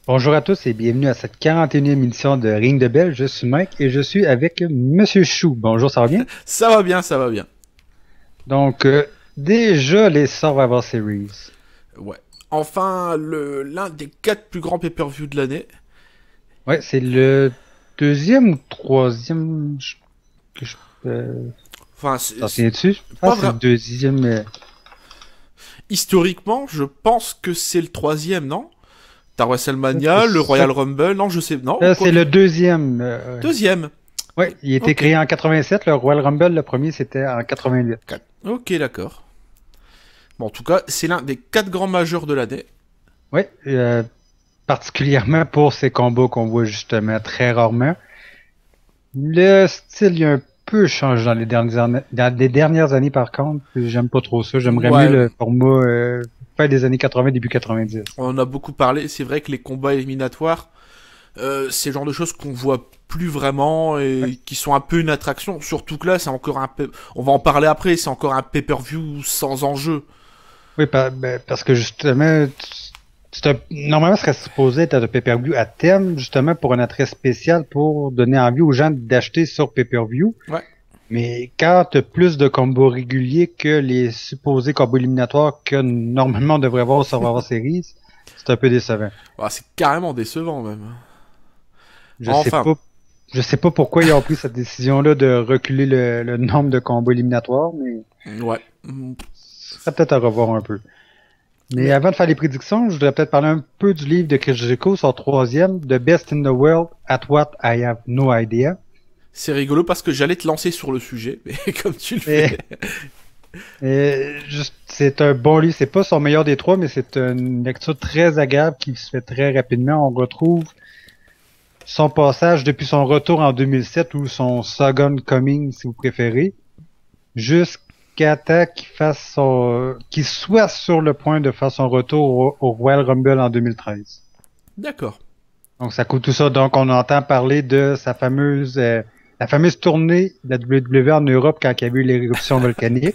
Bonjour à tous et bienvenue à cette 41e édition de Ring de Bell. Je suis Mike et je suis avec Monsieur Chou. Bonjour, ça va bien? Ça va bien, ça va bien. Donc, déjà les Survivor Series. Ouais. Enfin, l'un des 4 plus grands pay-per-view de l'année. Ouais, c'est le deuxième ou troisième que je Enfin, t'en souviens-tu? Je pas pense que c'est le vrai. deuxième. Historiquement, je pense que c'est le troisième, non? T'as C'est WrestleMania, le ça. Royal Rumble, non, je sais, non, C'est quoique. le deuxième. Deuxième. Ouais, il a été Ok. créé en 87. Le Royal Rumble, le premier, c'était en 88. Ok, d'accord. Bon, en tout cas, c'est l'un des 4 grands majeurs de l'année. Ouais, particulièrement pour ces combats qu'on voit justement très rarement. Le style il a un peu changé dans les dernières années par contre. Puis j'aime pas trop ça. J'aimerais mieux Ouais, le format fin des années 80, début 90. on en a beaucoup parlé. C'est vrai que les combats éliminatoires, c'est le genre de choses qu'on voit plus vraiment Ouais, et qui sont un peu une attraction. Surtout que là, c'est encore un peu. On va en parler après, c'est encore un pay-per-view sans enjeu. oui parce que justement, normalement, ce serait supposé être un pay-per-view à thème, justement pour un attrait spécial pour donner envie aux gens d'acheter sur pay-per-view. Ouais. Mais quand tu as plus de combos réguliers que les supposés combos éliminatoires que normalement on devrait voir sur Survivor Series, c'est un peu décevant. Ah, c'est carrément décevant même. Je sais Enfin, pas Je sais pas pourquoi ils ont pris cette décision-là de reculer le nombre de combats éliminatoires, mais ouais. ce serait peut-être à revoir un peu. Mais Mais avant de faire les prédictions, je voudrais peut-être parler un peu du livre de Chris Jericho, son troisième, The Best in the World, At What I Have No Idea. c'est rigolo parce que j'allais te lancer sur le sujet, mais comme tu le Et, fais. c'est un bon livre, c'est pas son meilleur des trois, mais c'est une lecture très agréable qui se fait très rapidement. On retrouve son passage depuis son retour en 2007 ou son Second Coming, si vous préférez, jusqu'à temps qu'il soit sur le point de faire son retour au Royal Rumble en 2013. D'accord. Donc ça coûte tout ça. Donc on entend parler de la fameuse tournée de la WWE en Europe quand il y a eu l'éruption volcanique.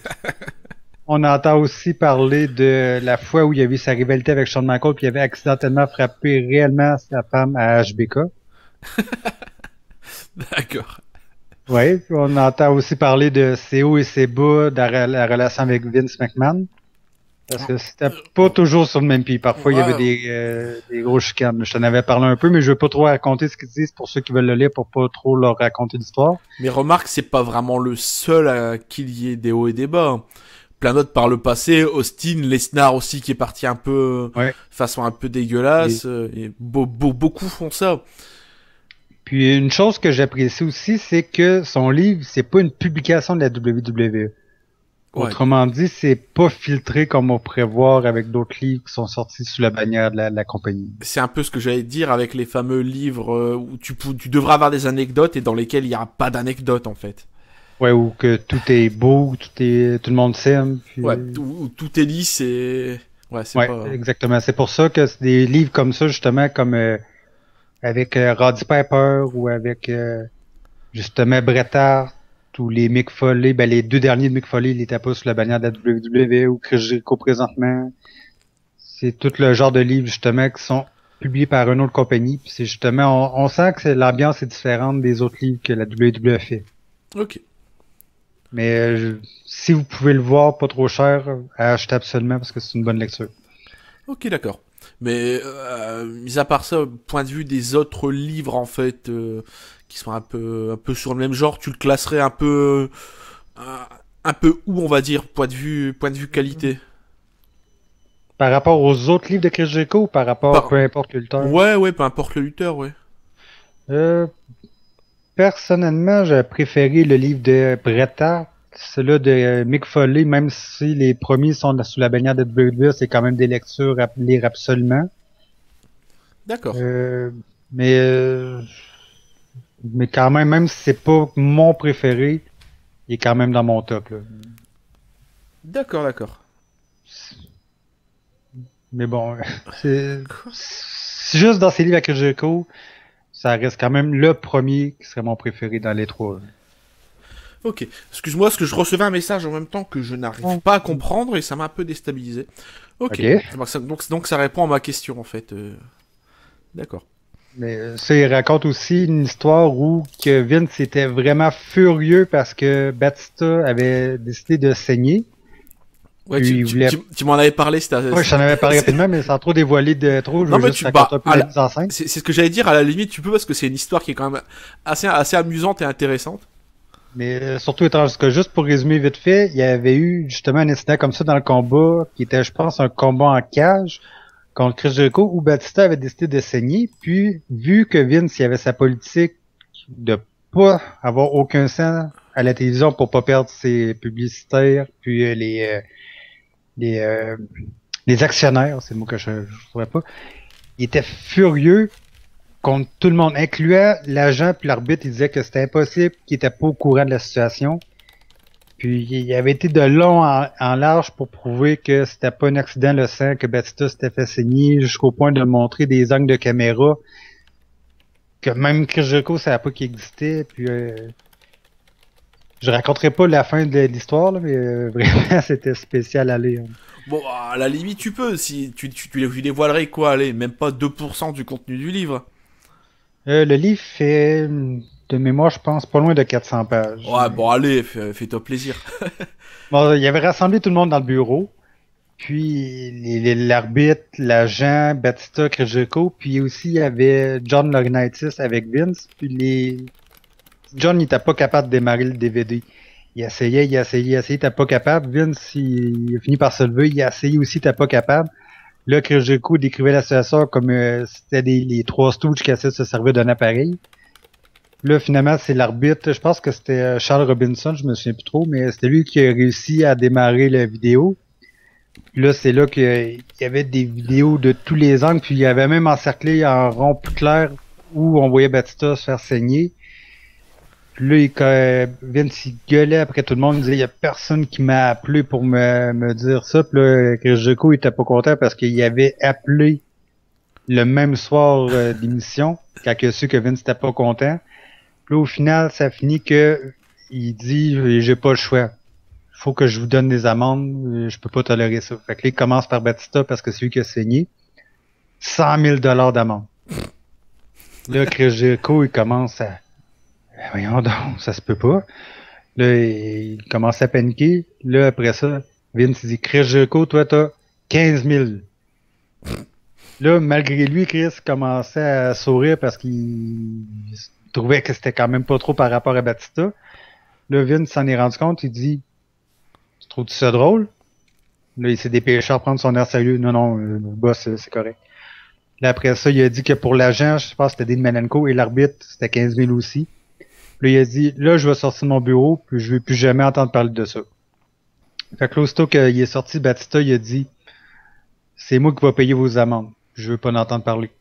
On entend aussi parler de la fois où il y avait sa rivalité avec Shawn Michaels puis il avait accidentellement frappé réellement sa femme à HBK. D'accord. Oui, puis on entend aussi parler de ses hauts et ses bas, la relation avec Vince McMahon. Parce que c'était pas toujours sur le même pied. Parfois, il y avait Ouais. des gros chicanes. Je t'en avais parlé un peu, mais je veux pas trop raconter ce qu'ils disent pour ceux qui veulent le lire pour pas trop leur raconter l'histoire. Mais remarque, c'est pas vraiment le seul à qu'il y ait des hauts et des bas. Plein d'autres par le passé, Austin, Lesnar aussi qui est parti un peu Ouais. façon un peu Et dégueulasse, et beaucoup font ça. puis une chose que j'apprécie aussi, c'est que son livre, c'est pas une publication de la WWE. Ouais, Autrement dit, c'est pas filtré comme on pourrait voir avec d'autres livres qui sont sortis sous la bannière de la compagnie. c'est un peu ce que j'allais te dire avec les fameux livres où tu devras avoir des anecdotes et dans lesquels il n'y a pas d'anecdotes en fait. Ouais, où que tout est beau, tout le monde s'aime, Ouais, puis où tout est lisse et ouais, c'est ouais, pas. exactement. C'est pour ça que c'est des livres comme ça, justement, comme avec Roddy Piper ou avec justement Bret Hart ou les Mick Foley, ben les deux derniers de Mick Foley, ils étaient pas sur la bannière de la WWE ou Chris Jericho présentement. C'est tout le genre de livres justement qui sont publiés par une autre compagnie. Puis c'est justement, on sent que l'ambiance est différente des autres livres que la WWE fait. Ok, Mais si vous pouvez le voir pas trop cher, à acheter absolument parce que c'est une bonne lecture. ok, d'accord. Mais mis à part ça, point de vue des autres livres en fait qui sont un peu sur le même genre, tu le classerais un peu où on va dire point de vue qualité. Par rapport aux autres livres de Chris Jericho ou par rapport Par... peu importe le lutteur? Ouais, ouais, peu importe le lutteur, ouais. Euh, Personnellement, j'ai préféré le livre de Bret Hart, celui de Mick Foley, même si les premiers sont sous la bannière de WWE, c'est quand même des lectures à lire absolument. D'accord, Euh, mais mais quand même si c'est pas mon préféré, il est quand même dans mon top, là. d'accord. Mais bon, c'est juste dans ces livres à Chris Jericho, ça reste quand même le premier qui serait mon préféré dans les trois. Ok, excuse-moi, parce que je recevais un message en même temps que je n'arrive Oh. pas à comprendre et ça m'a un peu déstabilisé. Ok, OK. donc ça répond à ma question en fait. D'accord. Mais ça, il raconte aussi une histoire où que Vince était vraiment furieux parce que Batista avait décidé de saigner. Ouais, Puis il voulait... tu m'en avais parlé, Ouais, je t'en avais parlé rapidement, mais sans trop dévoiler de trop, je Non veux mais juste tu raconter bah un peu la mise en scène. c'est ce que j'allais dire, à la limite tu peux parce que c'est une histoire qui est quand même assez amusante et intéressante. Mais surtout étrange, parce que juste pour résumer vite fait, il y avait eu justement un incident comme ça dans le combat, qui était, je pense, un combat en cage contre Chris Jericho, où Batista avait décidé de saigner. Puis, vu que Vince, il avait sa politique de pas avoir aucun sang à la télévision pour pas perdre ses publicitaires, puis les, euh, les actionnaires, c'est le mot que je trouvais pas, il était furieux contre tout le monde, incluant l'agent puis l'arbitre. Il disait que c'était impossible, qu'il était pas au courant de la situation. Puis il avait été de long en large pour prouver que c'était pas un accident le sang, que Batista s'était fait saigner, jusqu'au point de montrer des angles de caméra que même Chris Jericho savait pas qu'il existait. Puis je raconterai pas la fin de l'histoire, là, mais vraiment c'était spécial à lire. Bon, à la limite tu peux, si tu dévoilerais quoi, allez, même pas 2% du contenu du livre. Le livre fait, de mémoire, je pense, pas loin de 400 pages. Ouais, Mais... bon allez, fais-toi plaisir. Bon, il avait rassemblé tout le monde dans le bureau. Puis l'arbitre, l'agent, Batista, Chris Jericho, puis aussi il y avait John Laurinaitis avec Vince. Puis John il était pas capable de démarrer le DVD. Il essayait, il était pas capable. Vince, il a fini par se lever, il a essayé aussi, il était pas capable. Là, Chris Jericho décrivait la situation comme c'était les trois Stooges qui essaient de se servir d'un appareil. Là, finalement, c'est l'arbitre, je pense que c'était Charles Robinson, je me souviens plus trop, mais c'était lui qui a réussi à démarrer la vidéo. Puis là, c'est là qu'il y avait des vidéos de tous les angles, puis il y avait même encerclé en rond plus clair où on voyait Batista se faire saigner. Puis là, quand Vince il gueulait après tout le monde, il disait il y a personne qui m'a appelé pour me dire ça. Puis là, Chris Jericho il était pas content parce qu'il avait appelé le même soir d'émission, quand il a su que Vince était pas content. Puis là, au final, ça finit que il dit j'ai pas le choix. Faut que je vous donne des amendes, je peux pas tolérer ça. Fait que là, il commence par Batista parce que c'est lui qui a saigné. 100 000 d'amende. Là, Chris Jericho, il commence à... Voyons donc, ça se peut pas. Là, il commence à paniquer. Là, après ça, Vince dit, Chris Jericho, toi, t'as 15 000. Là, malgré lui, Chris commençait à sourire parce qu'il trouvait que c'était quand même pas trop par rapport à Batista. Là, Vince s'en est rendu compte, il dit, tu trouves-tu ça drôle? Là, il s'est dépêché à prendre son air sérieux. Non, non, le boss, c'est correct. Là, après ça, il a dit que pour l'agent, je pense que c'était Dean Malenko et l'arbitre, c'était 15 000 aussi. Là, il a dit, là, je vais sortir de mon bureau, puis je vais plus jamais entendre parler de ça. Fait que là, aussitôt qu'il est sorti, Batista, il a dit, c'est moi qui vais payer vos amendes. Je veux pas en entendre parler.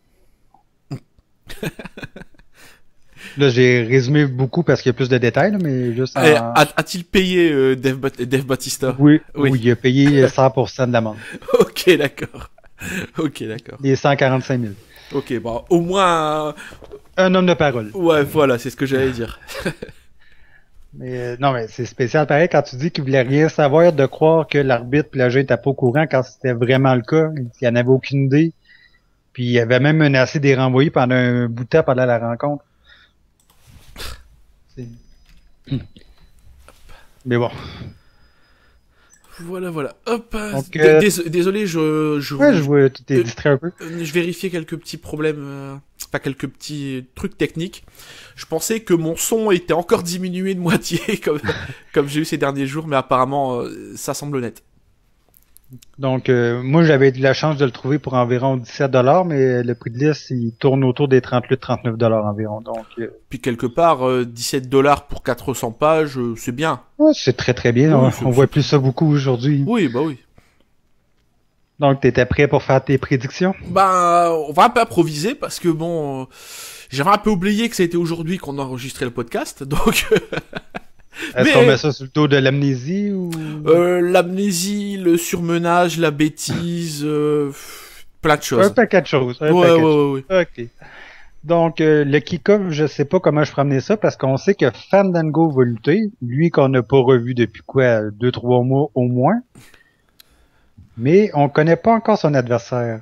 Là, j'ai résumé beaucoup parce qu'il y a plus de détails, là, mais juste en... A-t-il payé Dave Bautista? Oui, Oui. oui, il a payé 100% de l'amende. Ok, d'accord. Ok, d'accord. Les 145 000. Ok, bon, au moins... Un homme de parole. Ouais, voilà, c'est ce que j'allais dire. Mais non, mais c'est spécial pareil quand tu dis qu'il voulait rien savoir, de croire que l'arbitre et l'agent étaient pas au courant quand c'était vraiment le cas. Il en avait aucune idée. Puis il avait même menacé de les renvoyer pendant un bout de temps pendant la rencontre. C'est- Mais bon. Voilà, voilà. Hop. Donc, Désolé, je ouais, je vois, tu t'es distrait un peu. je vérifiais quelques petits problèmes, pas quelques petits trucs techniques. Je pensais que mon son était encore diminué de moitié, comme j'ai eu ces derniers jours, mais apparemment, ça semble honnête. Donc, moi, j'avais eu de la chance de le trouver pour environ 17$, mais le prix de liste, il tourne autour des 38-39$ environ. Donc, Puis quelque part, 17$ pour 400 pages, c'est bien. ouais, c'est très très bien. Oui, On voit plus ça beaucoup aujourd'hui. Oui, bah oui. Donc, t'étais prêt pour faire tes prédictions? Ben, on va un peu improviser parce que bon, j'avais un peu oublié que c'était aujourd'hui qu'on enregistrait le podcast, donc. Est-ce qu'on met ça sur le dos de l'amnésie ou... L'amnésie, le surmenage, la bêtise, plein de choses. Un paquet de choses. Ouais. Ok. Donc, le kick-off, je sais pas comment je ferais amener ça parce qu'on sait que Fandango va lutter. Lui qu'on n'a pas revu depuis quoi, 2-3 mois au moins. Mais on connaît pas encore son adversaire.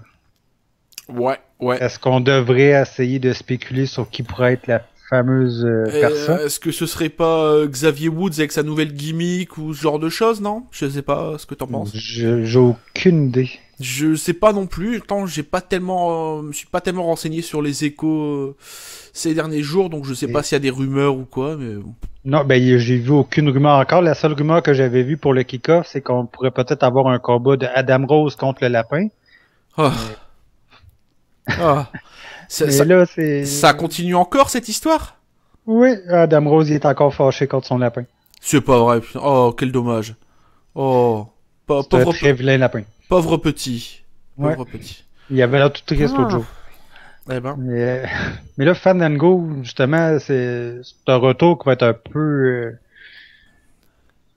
Ouais, ouais. Est-ce qu'on devrait essayer de spéculer sur qui pourrait être la fameuse personne? Est-ce que ce serait pas Xavier Woods avec sa nouvelle gimmick ou ce genre de choses, non? Je sais pas ce que t'en penses. J'ai aucune idée. Je sais pas non plus. Tant j'ai pas tellement, me suis pas tellement renseigné sur les échos ces derniers jours, donc je sais pas s'il y a des rumeurs ou quoi. Mais bon. Non, ben j'ai vu aucune rumeur encore. La seule rumeur que j'avais vue pour le kick-off, c'est qu'on pourrait peut-être avoir un combat de Adam Rose contre le lapin. Ah. Ah. Mais Ça, là, c'est... ça continue encore cette histoire? Oui, Adam Rose, il est encore fâché contre son lapin. C'est pas vrai. Putain. Oh, quel dommage. Oh, C'est un très vilain lapin. pauvre petit. Ouais. Pauvre petit. Il avait l'air tout triste l'autre jour. Eh ben. Mais là, Fandango, justement, c'est un retour qui va être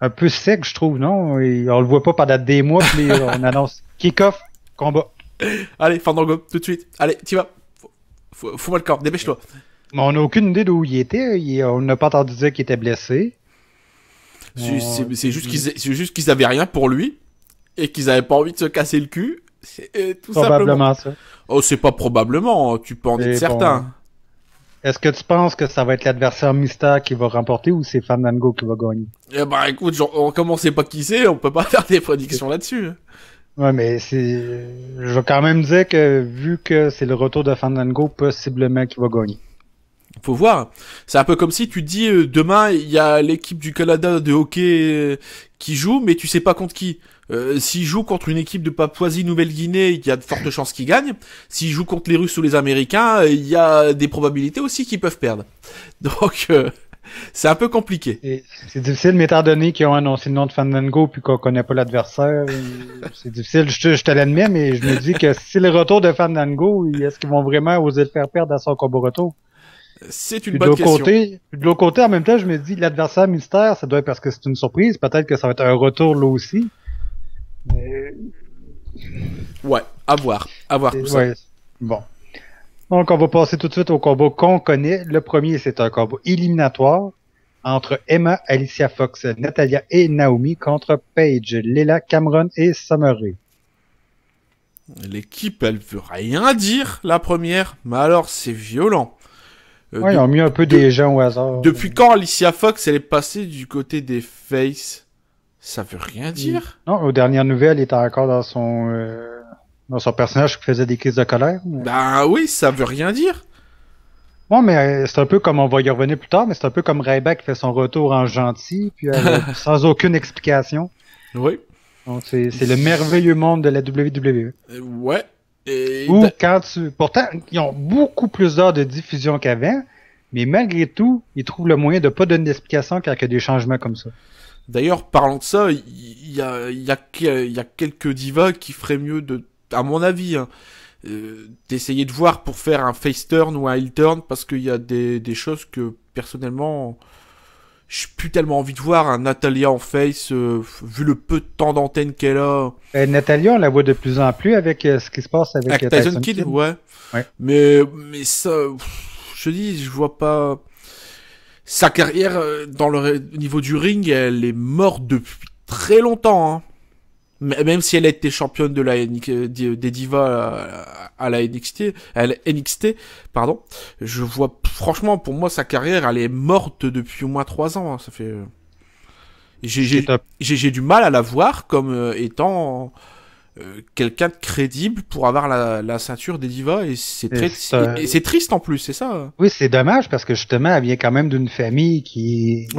un peu sec, je trouve, non? Et on le voit pas pendant des mois, puis on annonce kick-off, combat. Allez, Fandango, tout de suite. Allez, t'y vas. Fous-moi le corps, dépêche-toi. Mais on n'a aucune idée d'où il était. On n'a pas entendu dire qu'il était blessé. C'est juste qu'ils avaient rien pour lui et qu'ils avaient pas envie de se casser le cul. Tout Probablement simplement. ça. Oh, c'est pas probablement, tu peux en être certain. Bon, est-ce que tu penses que ça va être l'adversaire mystère qui va remporter ou c'est Fandango qui va gagner? Eh ben écoute, comme on sait pas qui c'est, on peut pas faire des prédictions là-dessus. Ouais, mais je vais quand même dire que vu que c'est le retour de Fandango, possiblement qu'il va gagner. Faut voir. C'est un peu comme si tu te dis demain il y a l'équipe du Canada de hockey qui joue, mais tu sais pas contre qui. S'ils jouent contre une équipe de Papouasie-Nouvelle-Guinée, il y a de fortes chances qu'ils gagnent. S'ils jouent contre les Russes ou les Américains, il y a des probabilités aussi qu'ils peuvent perdre. Donc c'est un peu compliqué. C'est difficile, mais étant donné qu'ils ont annoncé le nom de Fandango puis qu'on connaît pas l'adversaire, c'est difficile. Je te l'admets, mais je me dis que si c'est le retour de Fandango, est-ce qu'ils vont vraiment oser le faire perdre à son combat retour? C'est une bonne question. De l'autre côté, en même temps, je me dis l'adversaire mystère, ça doit être parce que c'est une surprise. Peut-être que ça va être un retour là aussi. Mais... Ouais, à voir tout ça. Ouais, bon. Donc, on va passer tout de suite au combat qu'on connaît. Le premier, c'est un combat éliminatoire entre Emma, Alicia Fox, Natalia et Naomi contre Paige, Leila, Cameron et Summer Rae. L'équipe, elle veut rien dire, la première, mais alors c'est violent. Ouais, ils ont mis un peu des gens au hasard. Depuis quand Alicia Fox, elle est passée du côté des Faces? Ça veut rien dire. Non, aux dernières nouvelles, il était encore dans son personnage qui faisait des crises de colère. Mais... Ben oui, ça veut rien dire. Bon, mais c'est un peu comme, on va y revenir plus tard, mais c'est un peu comme Ryback qui fait son retour en gentil, puis sans aucune explication. Oui. Donc c'est le merveilleux monde de la WWE. Ouais. Et Ou pourtant, ils ont beaucoup plus d'heures de diffusion qu'avant, mais malgré tout, ils trouvent le moyen de pas donner d'explication quand il y a des changements comme ça. D'ailleurs, parlant de ça, il y a quelques divas qui feraient mieux à mon avis, hein, d'essayer de voir pour faire un face turn ou un heel turn, parce qu'il y a des choses que personnellement, j'ai plus tellement envie de voir. Un Natalia en face, vu le peu de temps d'antenne qu'elle a. Natalia, on la voit de plus en plus avec ce qui se passe avec Tyson Kidd, ouais. Mais ça, je dis, je vois pas. Sa carrière au niveau du ring, elle est morte depuis très longtemps. Hein. Même si elle a été championne de des divas à la NXT, pardon. Je vois, franchement, pour moi, sa carrière, elle est morte depuis au moins 3 ans. Hein. Ça fait. J'ai du mal à la voir comme étant quelqu'un de crédible pour avoir la ceinture des divas, et c'est triste en plus, c'est ça. Oui, c'est dommage parce que justement, elle vient quand même d'une famille qui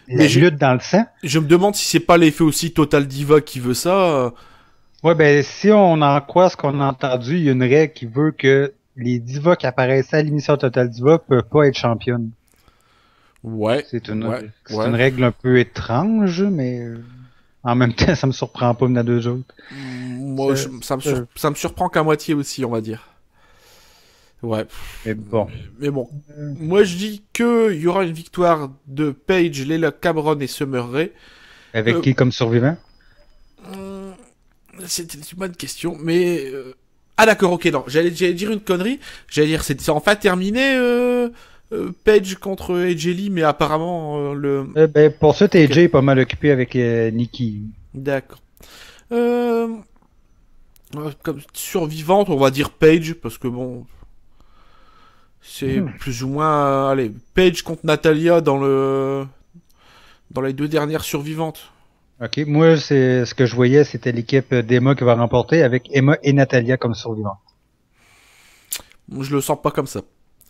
lutte dans le sang. Je me demande si c'est pas l'effet aussi Total Diva qui veut ça. Ouais, ben si on en croit ce qu'on a entendu, il y a une règle qui veut que les divas qui apparaissent à l'émission Total Diva peuvent pas être championnes. Ouais. C'est une règle un peu étrange, mais en même temps, ça me surprend pas, de deux autres. Moi, ça me surprend qu'à moitié aussi, on va dire. Ouais. Mais bon. Moi, je dis que il y aura une victoire de Paige, Leila, Cameron et Summer Rae. Avec qui comme survivant? C'était une bonne question, mais... Ah d'accord, ok, non. J'allais dire une connerie. J'allais dire, c'est enfin terminé... Paige contre AJ Lee, mais apparemment pour ça, AJ est pas mal occupé avec Nikki. D'accord. Comme survivante, on va dire Paige, parce que bon, c'est plus ou moins, allez, Paige contre Natalia dans les 2 dernières survivantes. Ok, moi, c'est ce que je voyais, c'était l'équipe d'Emma qui va remporter avec Emma et Natalia comme survivantes. Je le sens pas comme ça.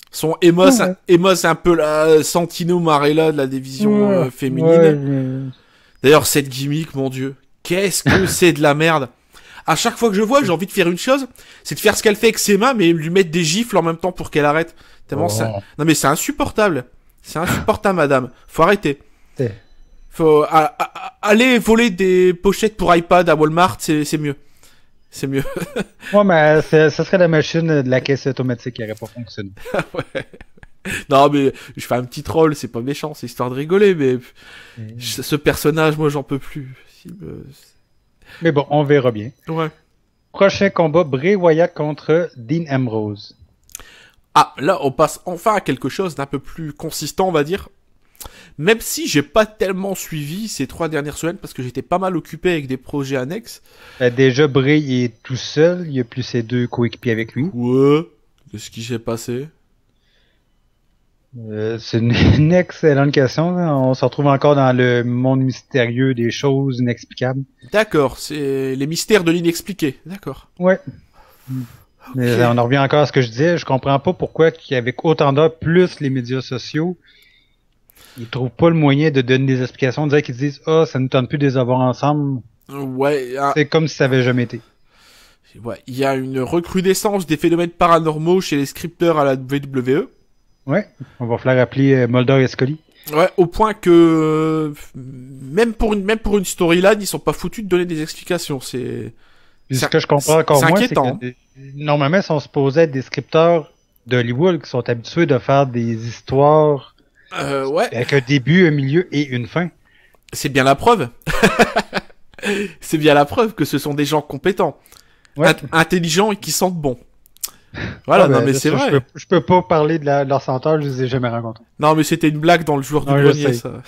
Son Emma, Emma, c'est un peu la Santino Marella de la division féminine. D'ailleurs, cette gimmick, mon dieu, qu'est-ce que c'est de la merde. À chaque fois que je vois, j'ai envie de faire une chose, c'est de faire ce qu'elle fait avec ses mains, mais lui mettre des gifles en même temps pour qu'elle arrête. Tellement non mais c'est insupportable. C'est insupportable, madame. Faut arrêter. Faut aller voler des pochettes pour iPad à Walmart, c'est mieux. C'est mieux. Ouais, mais ça serait la machine de la caisse automatique qui n'aurait pas fonctionné. Ouais. Non, mais je fais un petit troll, c'est pas méchant, c'est histoire de rigoler, mais ce personnage, moi, j'en peux plus. Mais bon, on verra bien. Ouais. Prochain combat, Bray Wyatt contre Dean Ambrose. Ah, là, on passe enfin à quelque chose d'un peu plus consistant, on va dire. Même si j'ai pas tellement suivi ces 3 dernières semaines parce que j'étais pas mal occupé avec des projets annexes. Déjà, Bray il est tout seul, il y a plus ses 2 coéquipiers avec lui. Ouais. Qu'est-ce qui s'est passé? C'est une excellente question. On se retrouve encore dans le monde mystérieux des choses inexplicables. D'accord, c'est les mystères de l'inexpliqué. D'accord. Ouais. Mais on en revient encore à ce que je disais. Je comprends pas pourquoi qu'avec autant d'heures, plus les médias sociaux, ils trouvent pas le moyen de donner des explications, de dire qu'ils disent ça nous tente plus de les avoir ensemble. Ouais. C'est comme si ça avait jamais été. Ouais, il y a une recrudescence des phénomènes paranormaux chez les scripteurs à la WWE. Ouais, on va falloir appeler Mulder et Scully. Ouais, au point que même pour une storyline, ils sont pas foutus de donner des explications. C'est ce que je comprends encore moins, c'est inquiétant. que normalement, ils sont supposés être des scripteurs d'Hollywood qui sont habitués de faire des histoires ouais. avec un début, un milieu et une fin. C'est bien la preuve. C'est bien la preuve que ce sont des gens compétents, intelligents et qui sentent bon. Voilà, non mais c'est vrai. Je peux pas parler de leur senteur, je les ai jamais rencontrés. Non mais c'était une blague dans le joueur du grenier, ça.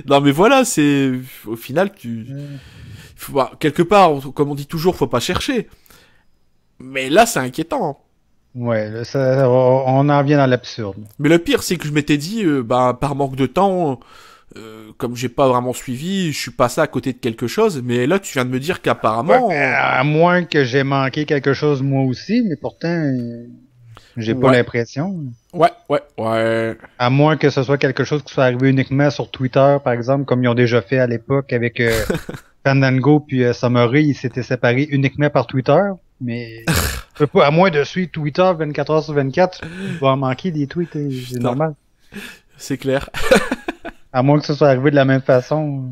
Non mais voilà, c'est au final quelque part, comme on dit toujours, faut pas chercher. Mais là, c'est inquiétant. Ouais, on en vient dans l'absurde. Mais le pire, c'est que je m'étais dit, par manque de temps, comme j'ai pas vraiment suivi, je suis passé à côté de quelque chose. Mais là, tu viens de me dire qu'apparemment... Ouais, à moins que j'ai manqué quelque chose moi aussi, mais pourtant, j'ai pas l'impression. Ouais. À moins que ce soit quelque chose qui soit arrivé uniquement sur Twitter, par exemple, comme ils ont déjà fait à l'époque avec Fandango puis Summery, ils s'étaient séparés uniquement par Twitter. Mais à moins de suivre Twitter 24 heures sur 24, tu vas en manquer des tweets, c'est normal. C'est clair. À moins que ce soit arrivé de la même façon.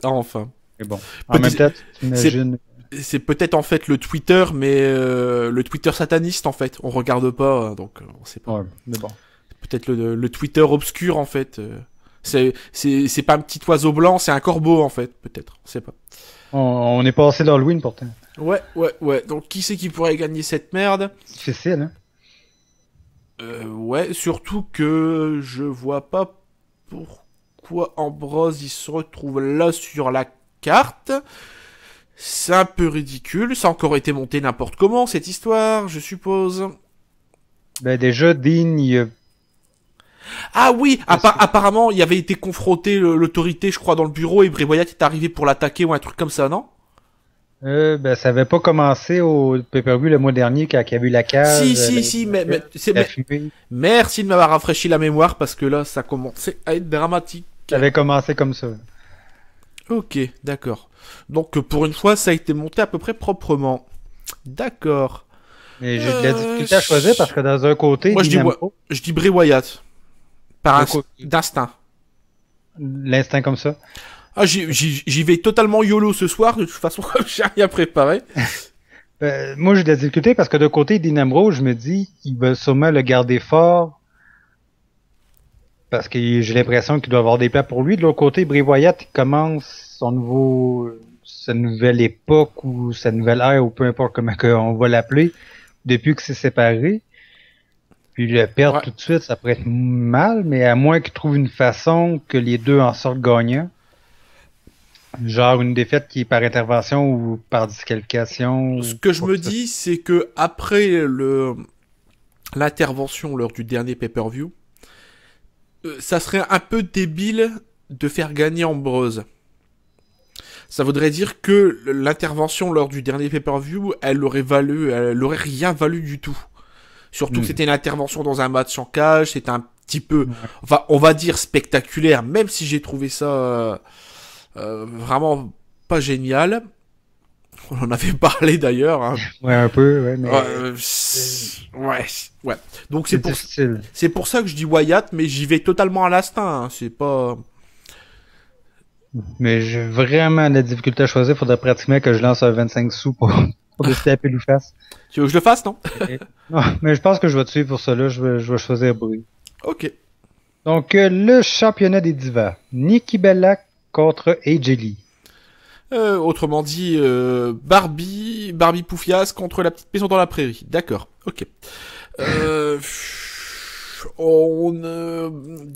Enfin. Mais bon, en même temps, tu imagines... C'est peut-être en fait le Twitter, mais le Twitter sataniste en fait. On regarde pas, donc on sait pas. Ouais, mais bon. Peut-être le Twitter obscur en fait. C'est pas un petit oiseau blanc, c'est un corbeau en fait, peut-être. On sait pas. On est passé d'Halloween pourtant. Ouais. Donc qui c'est qui pourrait gagner cette merde? Difficile, hein? Ouais, surtout que je vois pas pourquoi Ambrose il se retrouve là sur la carte. C'est un peu ridicule. Ça a encore été monté n'importe comment cette histoire, je suppose. Ben déjà, Dean, Ah oui, apparemment, il avait été confronté l'autorité, je crois, dans le bureau et Bray Wyatt est arrivé pour l'attaquer ou un truc comme ça, non? Ben ça avait pas commencé au pay-per-view le mois dernier quand il y a eu la cage. Si, mais merci de m'avoir rafraîchi la mémoire parce que là, ça commençait à être dramatique. Ça avait commencé comme ça. Ok, d'accord. Donc pour une fois, ça a été monté à peu près proprement. D'accord. Mais j'ai de la difficulté à choisir parce que dans un côté, moi je dis Bray Wyatt. D'instinct. L'instinct comme ça. Ah, j'y vais totalement YOLO ce soir, de toute façon, j'ai rien préparé. Moi, j'ai de la difficulté parce que de côté, Dean Ambrose, je me dis, il va sûrement le garder fort. Parce que j'ai l'impression qu'il doit avoir des plans pour lui. De l'autre côté, Bray Wyatt, il commence sa nouvelle époque ou sa nouvelle ère, ou peu importe comment on va l'appeler, depuis que c'est séparé. Puis le perdre tout de suite, ça pourrait être mal, mais à moins qu'il trouve une façon que les deux en sortent gagnants. Genre une défaite qui est par intervention ou par disqualification. Ce que je me dis, c'est que après l'intervention lors du dernier pay-per-view, ça serait un peu débile de faire gagner Ambrose. Ça voudrait dire que l'intervention lors du dernier pay-per-view, elle aurait rien valu du tout. Surtout que c'était une intervention dans un match en cage, c'était un petit peu, enfin, on va dire spectaculaire, même si j'ai trouvé ça vraiment pas génial. On en avait parlé d'ailleurs. Hein. Ouais, un peu, ouais, mais... ouais. Donc c'est pour ça que je dis Wyatt, mais j'y vais totalement à l'instinct. Hein. C'est pas... Mais j'ai vraiment de la difficulté à choisir. Faudrait pratiquement que je lance un 25 sous pour décider à pile ou face. Tu veux que je le fasse, non? Non, mais je pense que je vais te suivre pour ça. Là, je vais choisir Brie. Ok. Donc, le championnat des divas. Nikki Bella contre AJ Lee. Autrement dit, Barbie Poufias contre la petite maison dans la prairie. D'accord. Ok.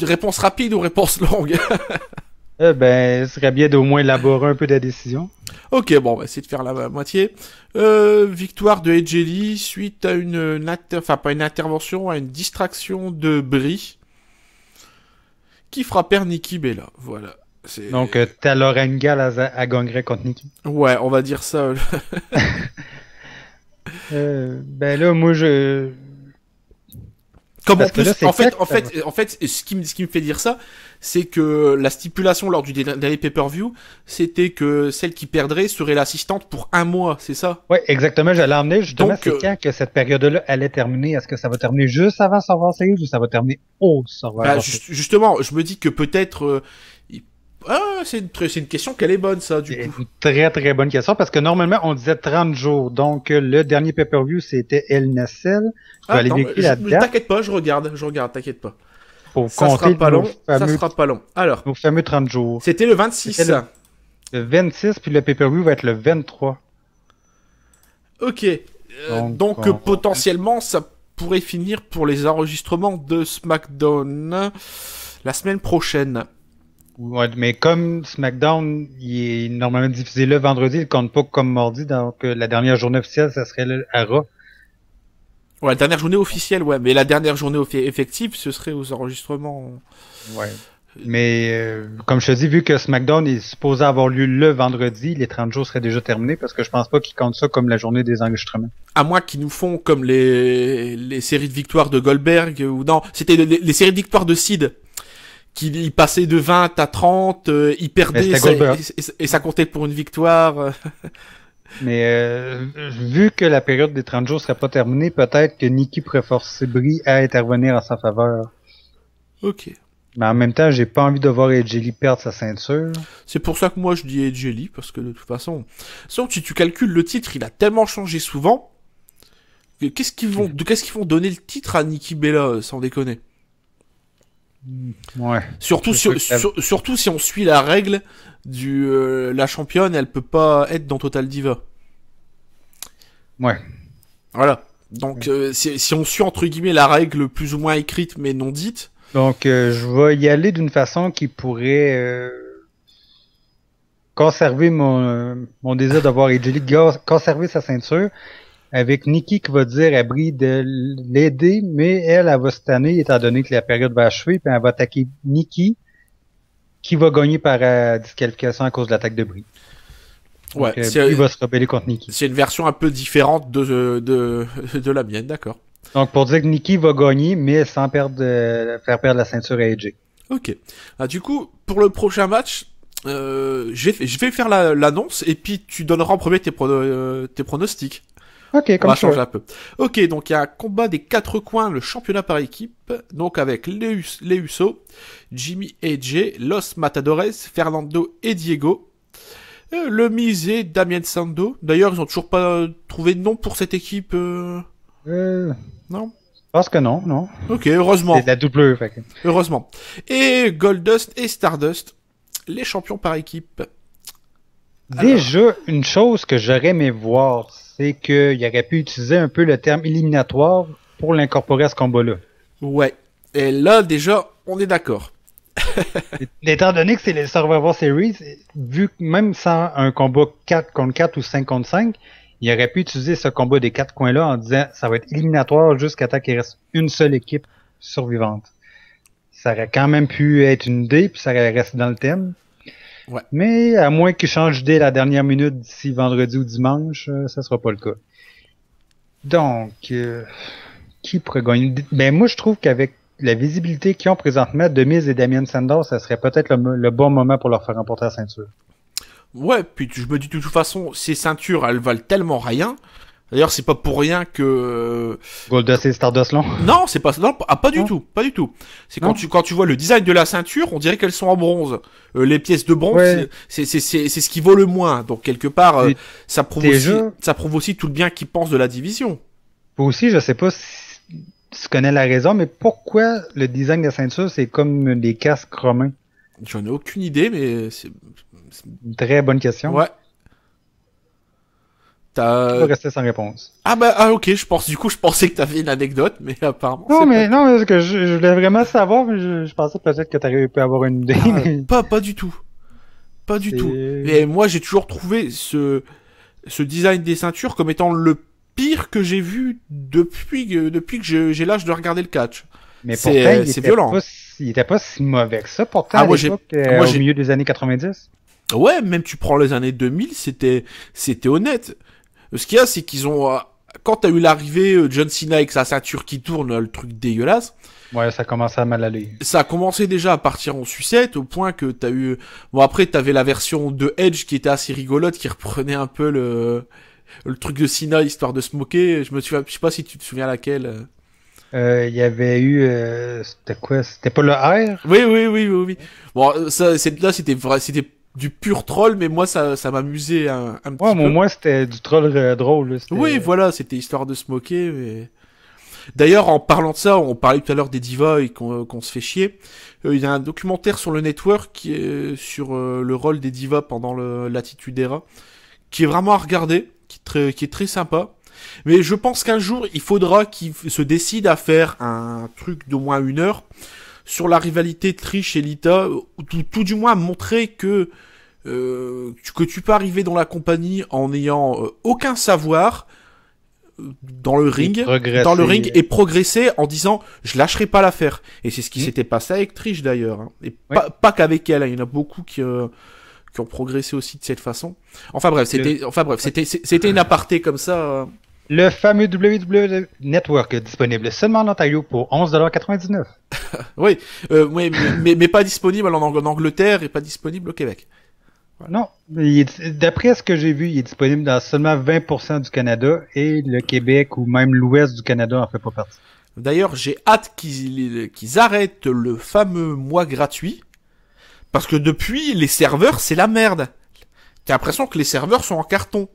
Réponse rapide ou réponse longue? Ce serait bien d'au moins élaborer un peu de la décision. Ok, bon, on va essayer de faire la moitié. Victoire de AJ Lee suite à pas une intervention, à une distraction de Brie qui frappèrent Nikki Bella. Voilà. Donc, Taloranga a gagnerait contre Nikki. Ouais, on va dire ça. Là, moi, Comme en plus, en fait, ce qui me fait dire ça, c'est que la stipulation lors du dernier pay-per-view, c'était que celle qui perdrait serait l'assistante pour 1 mois, c'est ça? Ouais, exactement, j'allais emmener, justement, donc, c'est quand que cette période-là allait terminer? Est-ce que ça va terminer juste avant Survivor Series ou ça va terminer au Survivor Series? Justement, je me dis que peut-être... c'est une question qu'elle est bonne, ça, du coup. Une très très bonne question, parce que normalement, on disait 30 jours. Donc, le dernier pay-per-view, c'était El Nacelle. T'inquiète pas, je regarde, t'inquiète pas. Ça sera pas long, ça sera pas long. Alors. Nos fameux 30 jours. C'était le 26. Le 26, puis le pay-per-view va être le 23. Ok. Donc potentiellement, ça pourrait finir pour les enregistrements de SmackDown la semaine prochaine. Ouais, mais comme SmackDown, il est normalement diffusé le vendredi, il compte pas comme mardi, donc la dernière journée officielle, ça serait à Raw. Ouais, la dernière journée officielle, ouais, mais la dernière journée effective, ce serait aux enregistrements. Ouais. Mais comme je te dis, vu que SmackDown est supposé avoir lieu le vendredi, les 30 jours seraient déjà terminés, parce que je pense pas qu'ils comptent ça comme la journée des enregistrements. À moins qu'ils nous font comme les séries de victoires de Goldberg, ou non, c'était les séries de victoires de Sid. Qui passait de 20 à 30, il perdait et ça comptait pour une victoire. Mais vu que la période des 30 jours serait pas terminée, peut-être que Nikki pourrait forcer Brie à intervenir en sa faveur. Ok. Mais en même temps, j'ai pas envie de voir AJ Lee perdre sa ceinture. C'est pour ça que moi je dis AJ Lee, parce que de toute façon, si tu calcules le titre, il a tellement changé souvent. Qu'est-ce qu'ils vont donner le titre à Nikki Bella, sans déconner? Ouais. Surtout si on suit la règle la championne, elle peut pas être dans Total Diva. Ouais. Voilà. Donc si on suit entre guillemets la règle plus ou moins écrite mais non dite. Donc je vais y aller d'une façon qui pourrait conserver mon désir d'avoir AJ Lee, conserver sa ceinture. Avec Nikki qui va dire à Brie de l'aider, mais elle va se tanner étant donné que la période va achever, puis elle va attaquer Nikki, qui va gagner par disqualification à cause de l'attaque de Brie. Ouais, Brie va se rebeller contre Nikki. C'est une version un peu différente de la mienne, d'accord. Donc pour dire que Nikki va gagner, mais sans faire perdre la ceinture à AJ. Ok. Du coup, pour le prochain match, je vais faire l'annonce et puis tu donneras en premier tes pronostics. Ok, comme on va changer un peu. Ok, donc il y a un combat des 4 coins, le championnat par équipe, donc avec les Usos, Jimmy et Jay, Los Matadores, Fernando et Diego, le Miz et Damien Sandow. D'ailleurs, ils ont toujours pas trouvé de nom pour cette équipe. Non. Je pense que non. Ok, heureusement. C'est de la double. Fait que... Heureusement. Et Goldust et Stardust, les champions par équipe. Déjà, une chose que j'aurais aimé voir, c'est qu'il aurait pu utiliser un peu le terme éliminatoire pour l'incorporer à ce combat-là. Ouais. Et là, déjà, on est d'accord. Étant donné que c'est les Survivor Series, vu que même sans un combat 4 contre 4 ou 5 contre 5, il aurait pu utiliser ce combat des 4 coins-là en disant ça va être éliminatoire jusqu'à temps qu'il reste une seule équipe survivante. Ça aurait quand même pu être une idée, puis ça aurait resté dans le thème. Ouais. Mais à moins qu'il change d'idée à la dernière minute d'ici vendredi ou dimanche, ça sera pas le cas. Donc, qui pourrait gagner? Ben moi je trouve qu'avec la visibilité qu'ils ont présentement, The Miz et Damien Sandow, ça serait peut-être le bon moment pour leur faire remporter la ceinture. Ouais, puis je me dis de toute façon, ces ceintures, elles valent tellement rien. D'ailleurs, c'est pas pour rien que Goldust et Stardust long. Non, c'est pas non, pas du tout, pas du tout. C'est quand tu vois le design de la ceinture, on dirait qu'elles sont en bronze. Les pièces de bronze, ouais. c'est ce qui vaut le moins. Donc quelque part, ça prouve aussi tout le bien qu'ils pensent de la division. Moi aussi, je sais pas si tu connais la raison, mais pourquoi le design de la ceinture, c'est comme des casques romains? J'en ai aucune idée, mais c'est une très bonne question. Ouais. Tu peux rester sans réponse. Ok, je pensais que t'avais une anecdote, mais apparemment. Non, parce que je voulais vraiment savoir, mais je pensais peut-être que t'aurais pu avoir une idée. Mais... Pas du tout. Pas du tout. Et moi, j'ai toujours trouvé ce design des ceintures comme étant le pire que j'ai vu depuis que j'ai l'âge de regarder le catch. Mais pourtant, c'est violent. Il était pas si mauvais que ça, pourtant, à l'époque, au milieu des années 90. Ouais, même tu prends les années 2000, c'était honnête. Ce qu'il y a, c'est qu'ils ont... Quand t'as eu l'arrivée John Cena avec sa ceinture qui tourne, le truc dégueulasse... Ouais, ça commençait à mal aller. Ça a commencé déjà à partir en sucette, au point que t'as eu... Bon, après, t'avais la version de Edge qui était assez rigolote, qui reprenait un peu le truc de Cena, histoire de se moquer. Je sais pas si tu te souviens laquelle. Il y avait eu... c'était quoi? C'était pas le R? Oui. Bon, c'était du pur troll, mais moi ça m'amusait un petit peu. Ouais, mais au moins c'était du troll drôle. Oui, voilà, c'était histoire de se moquer. Mais... D'ailleurs, en parlant de ça, on parlait tout à l'heure des divas et qu'on se fait chier. Il y a un documentaire sur le network qui est sur le rôle des divas pendant l'Attitude Era, qui est vraiment à regarder, qui est très sympa. Mais je pense qu'un jour, il faudra qu'ils se décident à faire un truc d'au moins 1 heure sur la rivalité Trish et Lita, tout du moins montrer que tu peux arriver dans la compagnie en n'ayant aucun savoir dans le ring et progresser en disant je lâcherai pas l'affaire. Et c'est ce qui s'était passé avec Trish d'ailleurs, hein. Et pas qu'avec elle, hein. Il y en a beaucoup qui ont progressé aussi de cette façon. Enfin bref, c'était une aparté comme ça. Le fameux WWE Network disponible seulement en Ontario pour 11,99$. Oui, mais pas disponible en Angleterre et pas disponible au Québec. Voilà. Non, d'après ce que j'ai vu, il est disponible dans seulement 20% du Canada et le Québec ou même l'ouest du Canada en fait pas partie. D'ailleurs, j'ai hâte qu'ils arrêtent le fameux mois gratuit parce que depuis, les serveurs, c'est la merde. T'as l'impression que les serveurs sont en carton.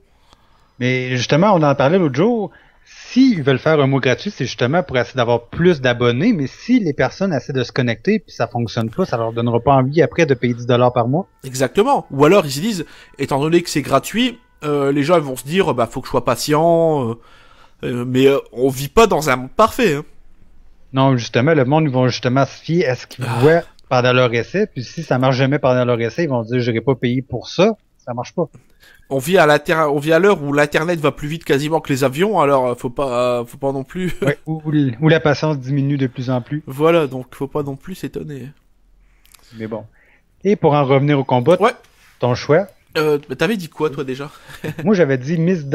Mais justement, on en parlait l'autre jour. S'ils veulent faire un mois gratuit, c'est justement pour essayer d'avoir plus d'abonnés. Mais si les personnes essaient de se connecter puis ça fonctionne pas, ça leur donnera pas envie après de payer 10$ par mois. Exactement. Ou alors ils se disent, étant donné que c'est gratuit, les gens ils vont se dire, faut que je sois patient. Mais on vit pas dans un monde parfait. Hein. Non, justement, le monde ils vont justement se fier à ce qu'ils voient pendant leur essai. Puis si ça marche jamais pendant leur essai, ils vont se dire, j'aurais pas payé pour ça. Ça marche pas. On vit à l'heure où l'internet va plus vite quasiment que les avions, alors faut pas non plus. Ouais, où la patience diminue de plus en plus. Voilà, donc faut pas non plus s'étonner. Mais bon. Et pour en revenir au combat, ton choix. T'avais dit quoi toi déjà? Moi j'avais dit Miz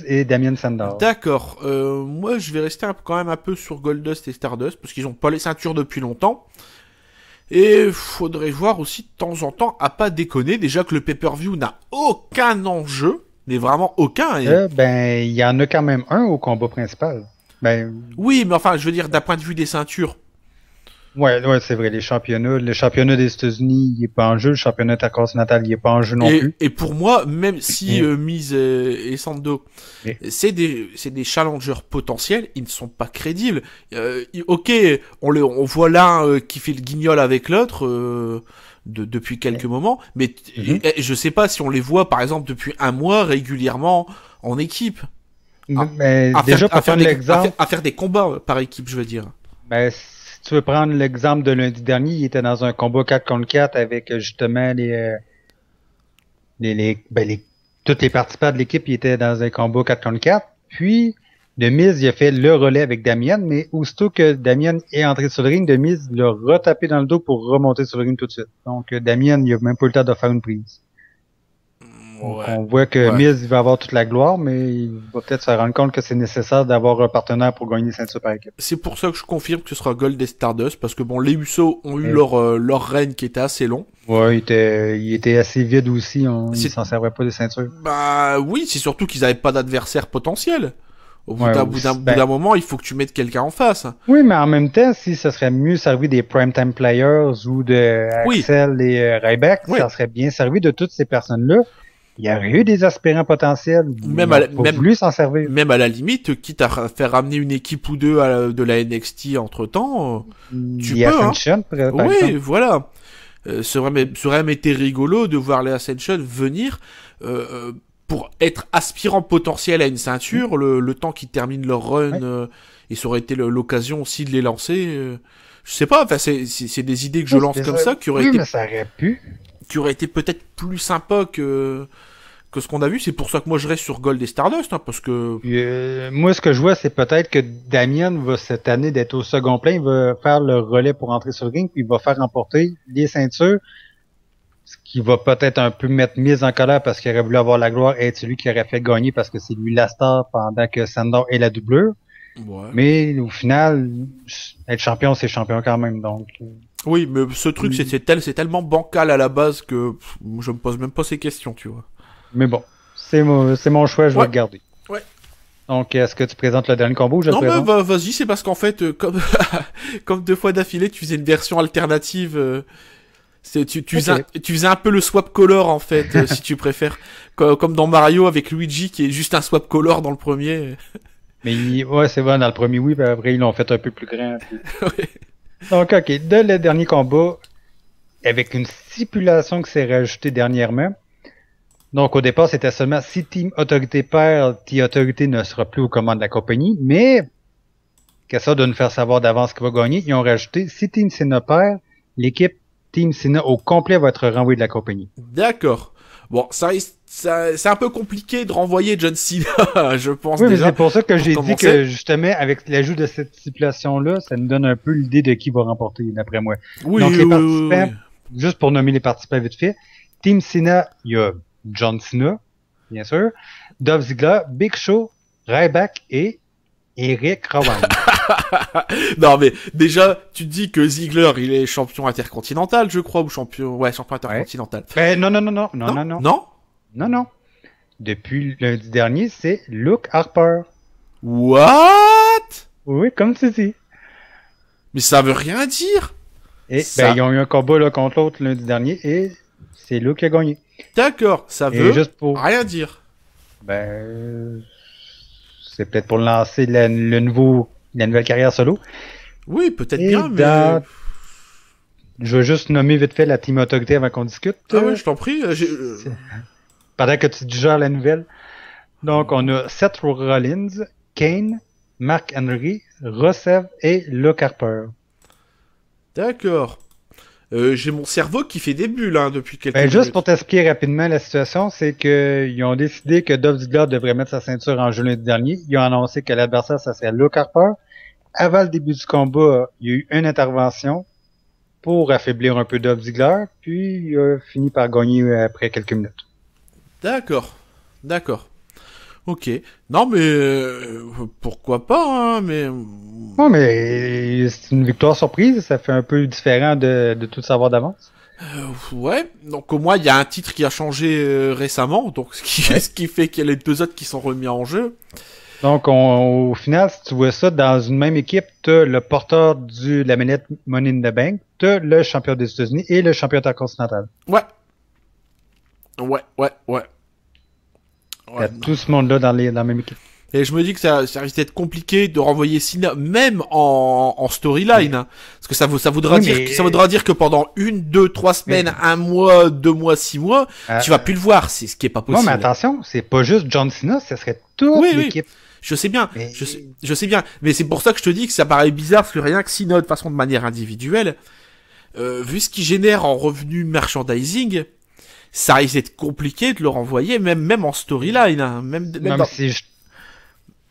et Damien Sandow. D'accord. Moi je vais rester quand même un peu sur Goldust et Stardust parce qu'ils ont pas les ceintures depuis longtemps. Et faudrait voir aussi de temps en temps, à pas déconner, déjà que le pay-per-view n'a aucun enjeu, mais vraiment aucun. Il y en a quand même un au combat principal. Oui, mais enfin, je veux dire, d'un point de vue des ceintures. Ouais, c'est vrai, le championnat des États-Unis, il est pas en jeu, le championnat intercontinental, il est pas en jeu non plus. Et pour moi, même si Miz et Sandow, c'est des challengers potentiels, ils ne sont pas crédibles. Ok, on voit l'un qui fait le guignol avec l'autre depuis quelques moments, mais je sais pas si on les voit, par exemple, depuis 1 mois régulièrement en équipe. À faire des combats par équipe, je veux dire. si tu veux prendre l'exemple de lundi dernier, il était dans un combat 4 contre 4 avec justement toutes les participants de l'équipe, ils étaient dans un combat 4 contre 4. Puis, The Miz, il a fait le relais avec Damien, mais aussitôt que Damien est entré sur le ring, The Miz l'a retapé dans le dos pour remonter sur le ring tout de suite. Donc, Damien, il a même pas eu le temps de faire une prise. Donc, on voit que Miz, il va avoir toute la gloire, mais il va peut-être se rendre compte que c'est nécessaire d'avoir un partenaire pour gagner ceinture par équipe. C'est pour ça que je confirme que ce sera Gold et Stardust, parce que bon, les Usos ont eu leur règne qui était assez long. Ouais, il était assez vide aussi, ils s'en servaient pas de ceinture. Bah oui, c'est surtout qu'ils avaient pas d'adversaire potentiel. Au bout d'un moment, il faut que tu mettes quelqu'un en face. Oui, mais en même temps, si ça serait mieux servi des Primetime Players ou de Axel et Ryback, ça serait bien servi de toutes ces personnes-là. Il y aurait eu des aspirants potentiels. Même voulu s'en servir. Même à la limite, quitte à faire ramener une équipe ou deux de la NXT entre-temps, tu peux. Ascension, par exemple. Voilà. Ça aurait même été rigolo de voir les Ascension venir pour être aspirant potentiel à une ceinture le temps qu'ils terminent leur run. Et ça aurait été l'occasion aussi de les lancer. Je sais pas, enfin c'est des idées que je lance comme ça qui auraient été. Mais ça aurait pu. Qui aurait été peut-être plus sympa que ce qu'on a vu. C'est pour ça que moi je reste sur Gold et Stardust, parce que... moi, ce que je vois, c'est peut-être que Damien va, cette année, d'être au second plan, il va faire le relais pour entrer sur le ring, puis il va faire remporter les ceintures, ce qui va peut-être un peu mettre Miz en colère parce qu'il aurait voulu avoir la gloire et être celui qui aurait fait gagner parce que c'est lui la star pendant que Sandow est la doublure. Ouais. Mais au final, être champion, c'est champion quand même, donc... Oui, mais ce truc, c'est tellement bancal à la base que je me pose même pas ces questions, tu vois. Mais bon, c'est mon choix, je vais le garder. Ouais. Donc, est-ce que tu présentes le dernier combo ou je le présente? Non, mais vas-y, c'est parce qu'en fait, comme 2 fois d'affilée, tu faisais une version alternative. Tu faisais un peu le swap color, en fait, si tu préfères. Comme dans Mario avec Luigi, qui est juste un swap color dans le premier. Mais c'est vrai, dans le premier, oui, puis après, ils l'ont fait un peu plus grand. Ouais. Donc, ok, le dernier combat, avec une stipulation qui s'est rajoutée dernièrement. Donc, au départ, c'était seulement si Team Autorité perd, Team Autorité ne sera plus aux commandes de la compagnie, mais, question de nous faire savoir d'avance qui va gagner, ils ont rajouté si Team Cena perd, l'équipe Team Cena au complet va être renvoyée de la compagnie. D'accord. Bon, c'est un peu compliqué de renvoyer John Cena, je pense. Oui, déjà, mais c'est pour ça que j'ai dit que, justement, avec l'ajout de cette stipulation-là, ça nous donne un peu l'idée de qui va remporter, d'après moi. Oui, donc, les participants, juste pour nommer les participants vite fait, Team Cena, il y a John Cena, bien sûr, Dolph Ziggler, Big Show, Ryback et Eric Rowan. Non, mais déjà, tu te dis que Ziggler, il est champion intercontinental, je crois, ou champion intercontinental. Ben, non. Depuis lundi dernier, c'est Luke Harper. What? Oui, comme tu dis. Mais ça veut rien dire. Et, ils ont eu un combat l'un contre l'autre lundi dernier et c'est Luke qui a gagné. D'accord, ça veut rien dire. Ben, c'est peut-être pour lancer la nouvelle carrière solo. Oui, peut-être bien, mais... Je veux juste nommer vite fait la Team Autorité avant qu'on discute. Ah ouais, je t'en prie. Pendant que tu digères la nouvelle. Donc, on a Seth Rollins, Kane, Mark Henry, Rusev et Luke Harper. D'accord. J'ai mon cerveau qui fait des bulles depuis quelques minutes. Juste pour t'expliquer rapidement la situation, c'est qu'ils ont décidé que Dolph Ziggler devrait mettre sa ceinture en jeu lundi dernier. Ils ont annoncé que l'adversaire, ça serait Luke Harper. Avant le début du combat, il y a eu une intervention pour affaiblir un peu Dolph Ziggler, puis il a fini par gagner après quelques minutes. D'accord. Ok. Non, mais pourquoi pas, hein, mais... Non, mais c'est une victoire surprise, ça fait un peu différent de tout savoir d'avance. Ouais, donc au moins il y a un titre qui a changé récemment, donc ce qui fait qu'il y a les 2 autres qui sont remis en jeu. Donc au final, si tu vois ça, dans une même équipe, t'as le porteur de la manette Money in the Bank, t'as le champion des États-Unis et le champion intercontinental. Ouais. T'as tout ce monde-là dans la même équipe. Et je me dis que ça risque d'être compliqué de renvoyer Cena, même en storyline, hein, parce que ça voudra dire que pendant 1, 2, 3 semaines, 1 mois, 2 mois, 6 mois, tu vas plus le voir, c'est ce qui est pas possible. Non, mais attention, c'est pas juste John Cena, ce serait toute l'équipe. Je sais bien, je sais bien, mais c'est pour ça que je te dis que ça paraît bizarre, parce que rien que Cena, de façon de manière individuelle, vu ce qu'il génère en revenus merchandising, ça risque d'être compliqué de le renvoyer, même en storyline, hein, même dans...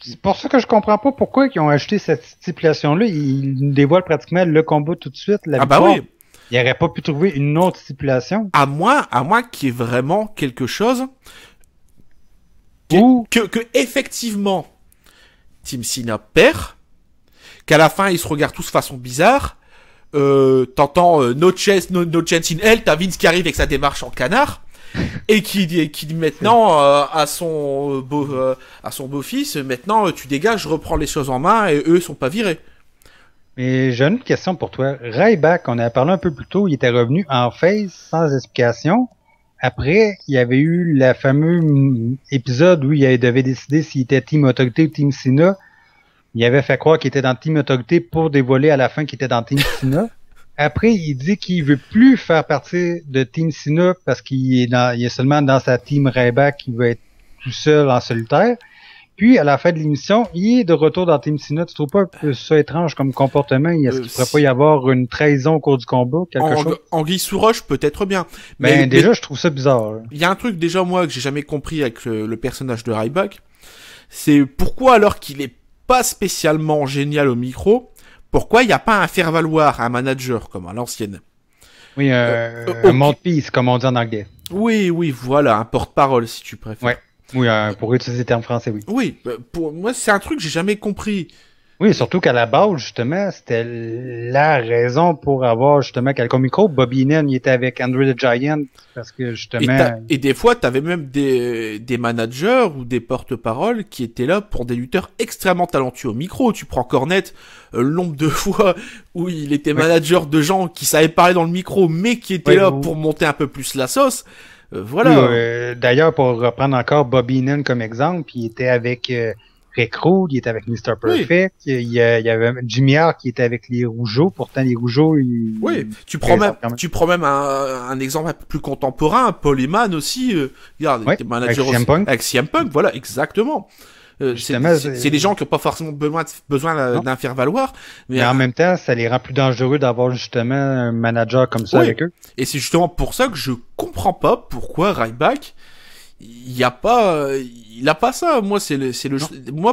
C'est pour ça que je comprends pas pourquoi ils ont acheté cette stipulation-là. Ils nous dévoilent pratiquement le combat tout de suite. La victoire. Bah oui. Ils n'auraient pas pu trouver une autre stipulation. À moins qu'il y ait vraiment quelque chose que effectivement Team Cena perd, qu'à la fin ils se regardent tous façon bizarre. T'entends no chance in hell, t'as Vince qui arrive avec sa démarche en canard. Et qui dit maintenant à son beau-fils, maintenant tu dégages, je reprends les choses en main et eux sont pas virés. Mais j'ai une autre question pour toi. Ryback, on a parlé un peu plus tôt, il était revenu en face sans explication. Après, il y avait eu le fameux épisode où il devait décider s'il était Team Autorité ou Team Cena. Il avait fait croire qu'il était dans Team Autorité pour dévoiler à la fin qu'il était dans Team Cena. Après, il dit qu'il veut plus faire partie de Team Cena parce qu'il est seulement dans sa Team Ryback, qu'il veut être tout seul en solitaire. Puis, à la fin de l'émission, il est de retour dans Team Cena. Tu trouves pas un peu ça étrange comme comportement? Est-ce qu'il pourrait pas y avoir une trahison au cours du combat? Anguille sous roche, peut-être bien. Mais déjà, je trouve ça bizarre. Il y a un truc, déjà, moi, que j'ai jamais compris avec le personnage de Ryback. C'est pourquoi, alors qu'il est pas spécialement génial au micro, pourquoi il n'y a pas un faire-valoir, un manager, comme à l'ancienne? Oui, un mouthpiece, comme on dit en anglais. Oui, voilà, un porte-parole, si tu préfères. Ouais. Oui, pour utiliser le terme français, oui. Oui, pour moi, c'est un truc que j'ai jamais compris. Oui, surtout qu'à la base, justement, c'était la raison pour avoir, justement, quelques micros. Bobby Heenan, il était avec Andre the Giant, parce que, justement... Et des fois, t'avais même des managers ou des porte-paroles qui étaient là pour des lutteurs extrêmement talentueux au micro. Tu prends Cornette, le nombre de fois où il était manager de gens qui savaient parler dans le micro, mais qui étaient là pour monter un peu plus la sauce. Voilà. Oui, d'ailleurs, pour reprendre encore Bobby Heenan comme exemple, il était avec... Rick Rude, il était avec Mr. Perfect, oui. il y avait Jimmy Hart qui était avec les Rougeaux, pourtant les Rougeaux, oui, tu prends même un exemple un peu plus contemporain, Paul Heyman aussi, regarde, il était manager avec CM Punk, voilà, exactement. C'est des gens qui n'ont pas forcément besoin d'un faire-valoir. Mais en même temps, ça les rend plus dangereux d'avoir justement un manager comme ça avec eux. Et c'est justement pour ça que je comprends pas pourquoi Ryback, il a pas ça. Moi,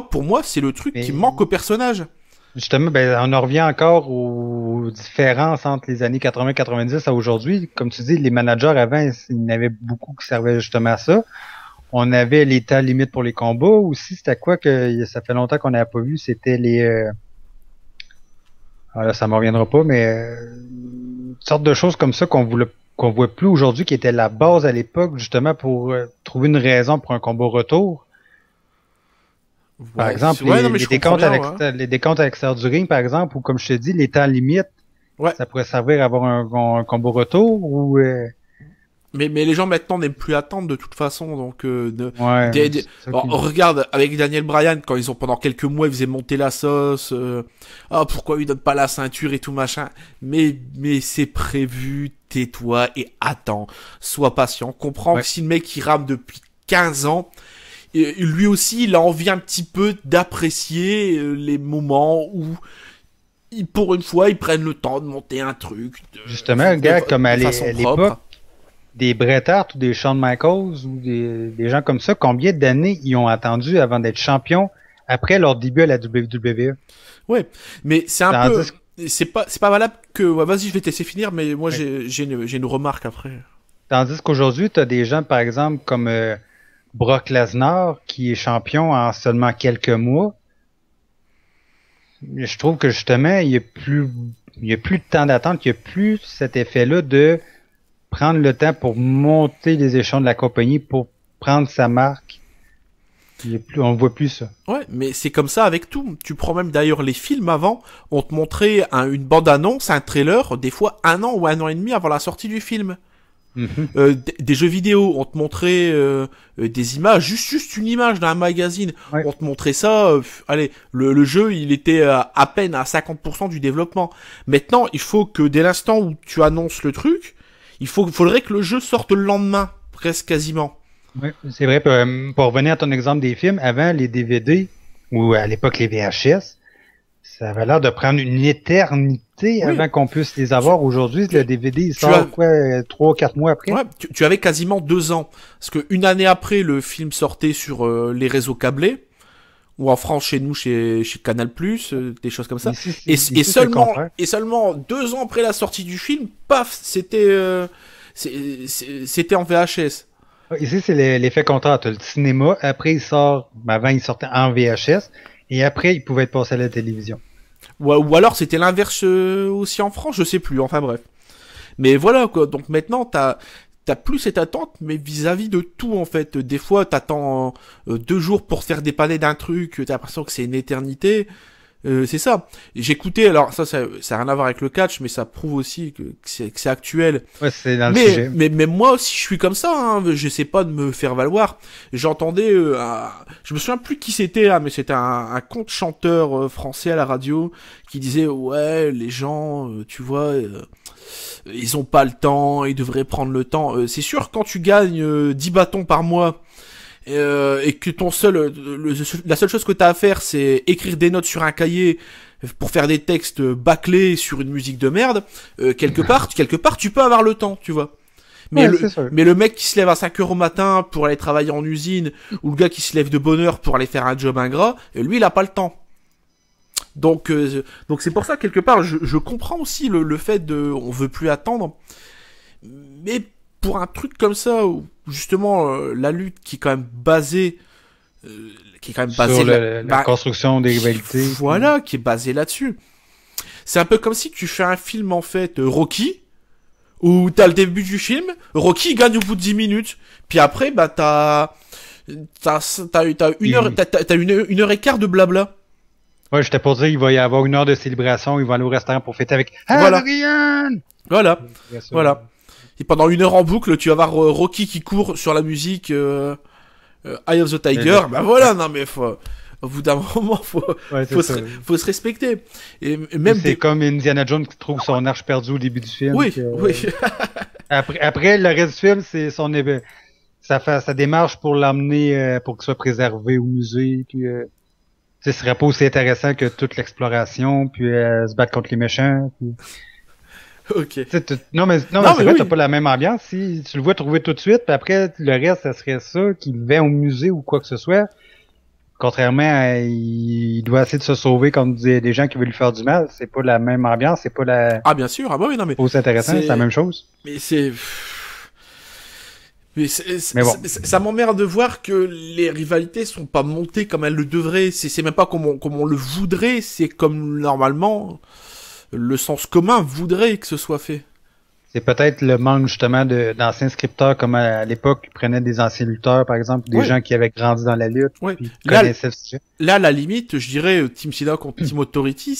pour moi, c'est le truc qui manque au personnage. Justement, on en revient encore aux différences entre les années 80-90 à aujourd'hui. Comme tu dis, les managers avant, il y en avait beaucoup qui servaient justement à ça. On avait les temps limites pour les combats aussi. C'était quoi que ça fait longtemps qu'on n'avait pas vu? C'était les... ça me reviendra pas, mais une sorte de choses comme ça qu'on voit plus aujourd'hui, qui était la base à l'époque, justement, pour trouver une raison pour un combat retour. Par exemple, les décomptes à l'extérieur du ring, par exemple, ou comme je te dis, les temps limites, ça pourrait servir à avoir un combat retour, ou... Mais les gens maintenant n'aiment plus attendre de toute façon, donc regarde avec Daniel Bryan quand ils ont pendant quelques mois ils faisaient monter la sauce, pourquoi ils donnent pas la ceinture et tout machin, mais c'est prévu, tais-toi et attends, sois patient, comprends que si le mec il rame depuis 15 ans, lui aussi il a envie un petit peu d'apprécier les moments où pour une fois ils prennent le temps de monter un truc. Justement, un gars comme à l'époque. Des Bret Hart ou des Shawn Michaels ou des gens comme ça, combien d'années ils ont attendu avant d'être champions après leur début à la WWE? Ouais, mais c'est un peu... C'est pas valable que... Ouais, vas-y, je vais te laisser finir, mais moi j'ai une remarque après. Tandis qu'aujourd'hui, tu as des gens, par exemple, comme Brock Lesnar, qui est champion en seulement quelques mois. Je trouve que justement, il y a plus de temps d'attente, il y a plus cet effet-là de prendre le temps pour monter les échelons de la compagnie, pour prendre sa marque. On voit plus ça. Ouais, mais c'est comme ça avec tout. Tu prends même d'ailleurs les films avant, on te montrait une bande-annonce, un trailer, des fois 1 an ou 1 an et demi avant la sortie du film. Des jeux vidéo, on te montrait des images, juste une image d'un magazine. Ouais. On te montrait ça, le jeu, il était à peine à 50% du développement. Maintenant, il faut que dès l'instant où tu annonces le truc, faudrait que le jeu sorte le lendemain, presque quasiment. Oui, c'est vrai. Pour revenir à ton exemple des films, avant, les DVD, ou à l'époque les VHS, ça avait l'air de prendre une éternité avant qu'on puisse les avoir. Aujourd'hui, le DVD, il sort 3-4 mois après? Ouais, tu avais quasiment 2 ans. Parce que une année après, le film sortait sur les réseaux câblés, ou en France, chez nous, chez Canal+, des choses comme ça. Et seulement 2 ans après la sortie du film, paf, c'était en VHS. Ici, c'est l'effet contraire. T'as le cinéma, après il sort, avant il sortait en VHS, et après il pouvait être passé à la télévision. Ou alors c'était l'inverse aussi en France, je sais plus, enfin bref. Mais voilà, quoi. Donc maintenant, t'as plus cette attente, mais vis-à-vis de tout, en fait. Des fois, t'attends 2 jours pour se faire dépanner d'un truc, t'as l'impression que c'est une éternité. C'est ça. J'écoutais, alors ça a rien à voir avec le catch, mais ça prouve aussi que c'est actuel. Ouais, c'est dans le sujet. Mais moi aussi, je suis comme ça, hein. J'essaie pas de me faire valoir. J'entendais, je me souviens plus qui c'était, hein, mais c'était un conte chanteur français à la radio qui disait, ouais, les gens, tu vois, ils ont pas le temps, ils devraient prendre le temps. C'est sûr, quand tu gagnes 10 bâtons par mois, et que la seule chose que t'as à faire, c'est écrire des notes sur un cahier pour faire des textes bâclés sur une musique de merde, quelque part, tu peux avoir le temps, tu vois. Mais, mais le mec qui se lève à 5 heures au matin pour aller travailler en usine, ou le gars qui se lève de bonne heure pour aller faire un job ingrat, lui, il a pas le temps. Donc c'est pour ça, quelque part, je comprends aussi le fait on veut plus attendre. Mais pour un truc comme ça, où justement la lutte qui est quand même basée sur la construction des rivalités, voilà, qui est basée là-dessus. C'est un peu comme si tu fais un film en fait Rocky, où t'as le début du film, Rocky gagne au bout de 10 minutes, puis après bah t'as une heure et quart de blabla. Ouais, j'étais pour dire, il va y avoir 1 heure de célébration, ils vont aller au restaurant pour fêter avec Adrian! Voilà. Et pendant 1 heure en boucle, tu vas voir Rocky qui court sur la musique Eye of the Tiger. Bah voilà, non mais au bout d'un moment, faut se respecter. Et même c'est comme Indiana Jones qui trouve son arche perdue au début du film. Oui. après, le reste du film, c'est sa démarche pour l'emmener, pour qu'il soit préservé au musée. Puis, ce serait pas aussi intéressant que toute l'exploration, puis se battre contre les méchants. Puis... Ok. Non, mais c'est vrai, t'as pas la même ambiance. Si tu le vois trouver tout de suite, puis après, le reste, ça serait ça, qu'il va au musée ou quoi que ce soit. Contrairement à, il doit essayer de se sauver contre des gens qui veulent lui faire du mal. C'est pas la même ambiance, c'est pas la... Ah, bien sûr. Ah, bah oui, non, mais... C'est intéressant, c'est la même chose. Mais ça m'emmerde de voir que les rivalités sont pas montées comme elles le devraient. C'est même pas comme on le voudrait, c'est comme normalement le sens commun voudrait que ce soit fait. C'est peut-être le manque justement d'anciens scripteurs comme à l'époque qui prenaient des anciens lutteurs par exemple, des gens qui avaient grandi dans la lutte. Ouais. Connaissaient le sujet. Là, la limite, je dirais Team Sina contre Team Authority,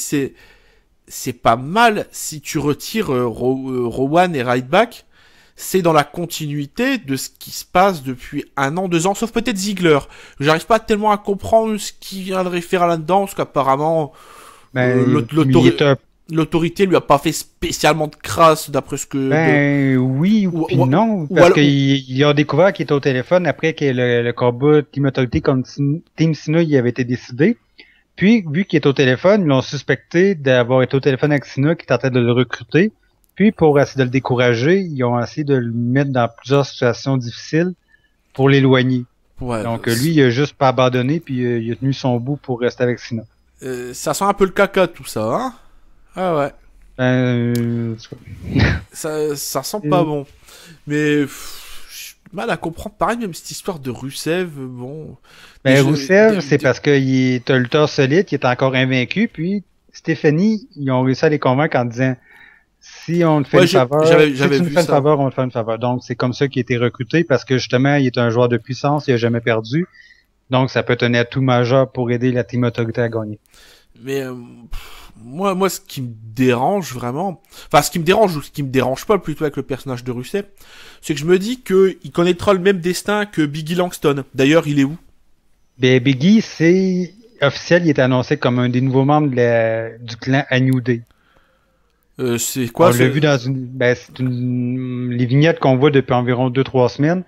c'est pas mal si tu retires Rowan et Ryback. C'est dans la continuité de ce qui se passe depuis 1 an, 2 ans, sauf peut-être Ziggler. J'arrive pas tellement à comprendre ce qu'il viendrait faire là-dedans, parce qu'apparemment l'autorité lui a pas fait spécialement de crasse, d'après ce que... oui ou non, parce qu'il a découvert qu'il était au téléphone après que le combat Team Authority contre Team Sina il avait été décidé. Puis, vu qu'il est au téléphone, ils l'ont suspecté d'avoir été au téléphone avec Sina qui tentait de le recruter. Puis, pour essayer de le décourager, ils ont essayé de le mettre dans plusieurs situations difficiles pour l'éloigner. Ouais, donc, lui, il a juste pas abandonné, puis il a tenu son bout pour rester avec Sina. Ça sent un peu le caca, tout ça, hein? Ah ouais. Ça sent pas bon. Mais j'ai mal à comprendre. Pareil, même cette histoire de Rusev, bon... Rusev, c'est parce qu'il est un lutteur solide, qui est encore invaincu, puis Stéphanie, ils ont réussi à les convaincre en disant... Si on te fait une faveur, si tu nous fais une faveur, on te fait une faveur. Donc, c'est comme ça qu'il a été recruté parce que justement, il est un joueur de puissance, il a jamais perdu. Donc, ça peut être un atout majeur pour aider la Team Authority à gagner. Mais moi, ce qui me dérange vraiment, enfin, ce qui me dérange ou ce qui me dérange pas plutôt avec le personnage de Rusev, c'est que je me dis qu'il connaîtra le même destin que Biggie Langston. D'ailleurs, il est où? Biggie, c'est officiel, il est annoncé comme un des nouveaux membres du clan A New Day. C'est quoi? On l'a vu dans les vignettes qu'on voit depuis environ 2-3 semaines.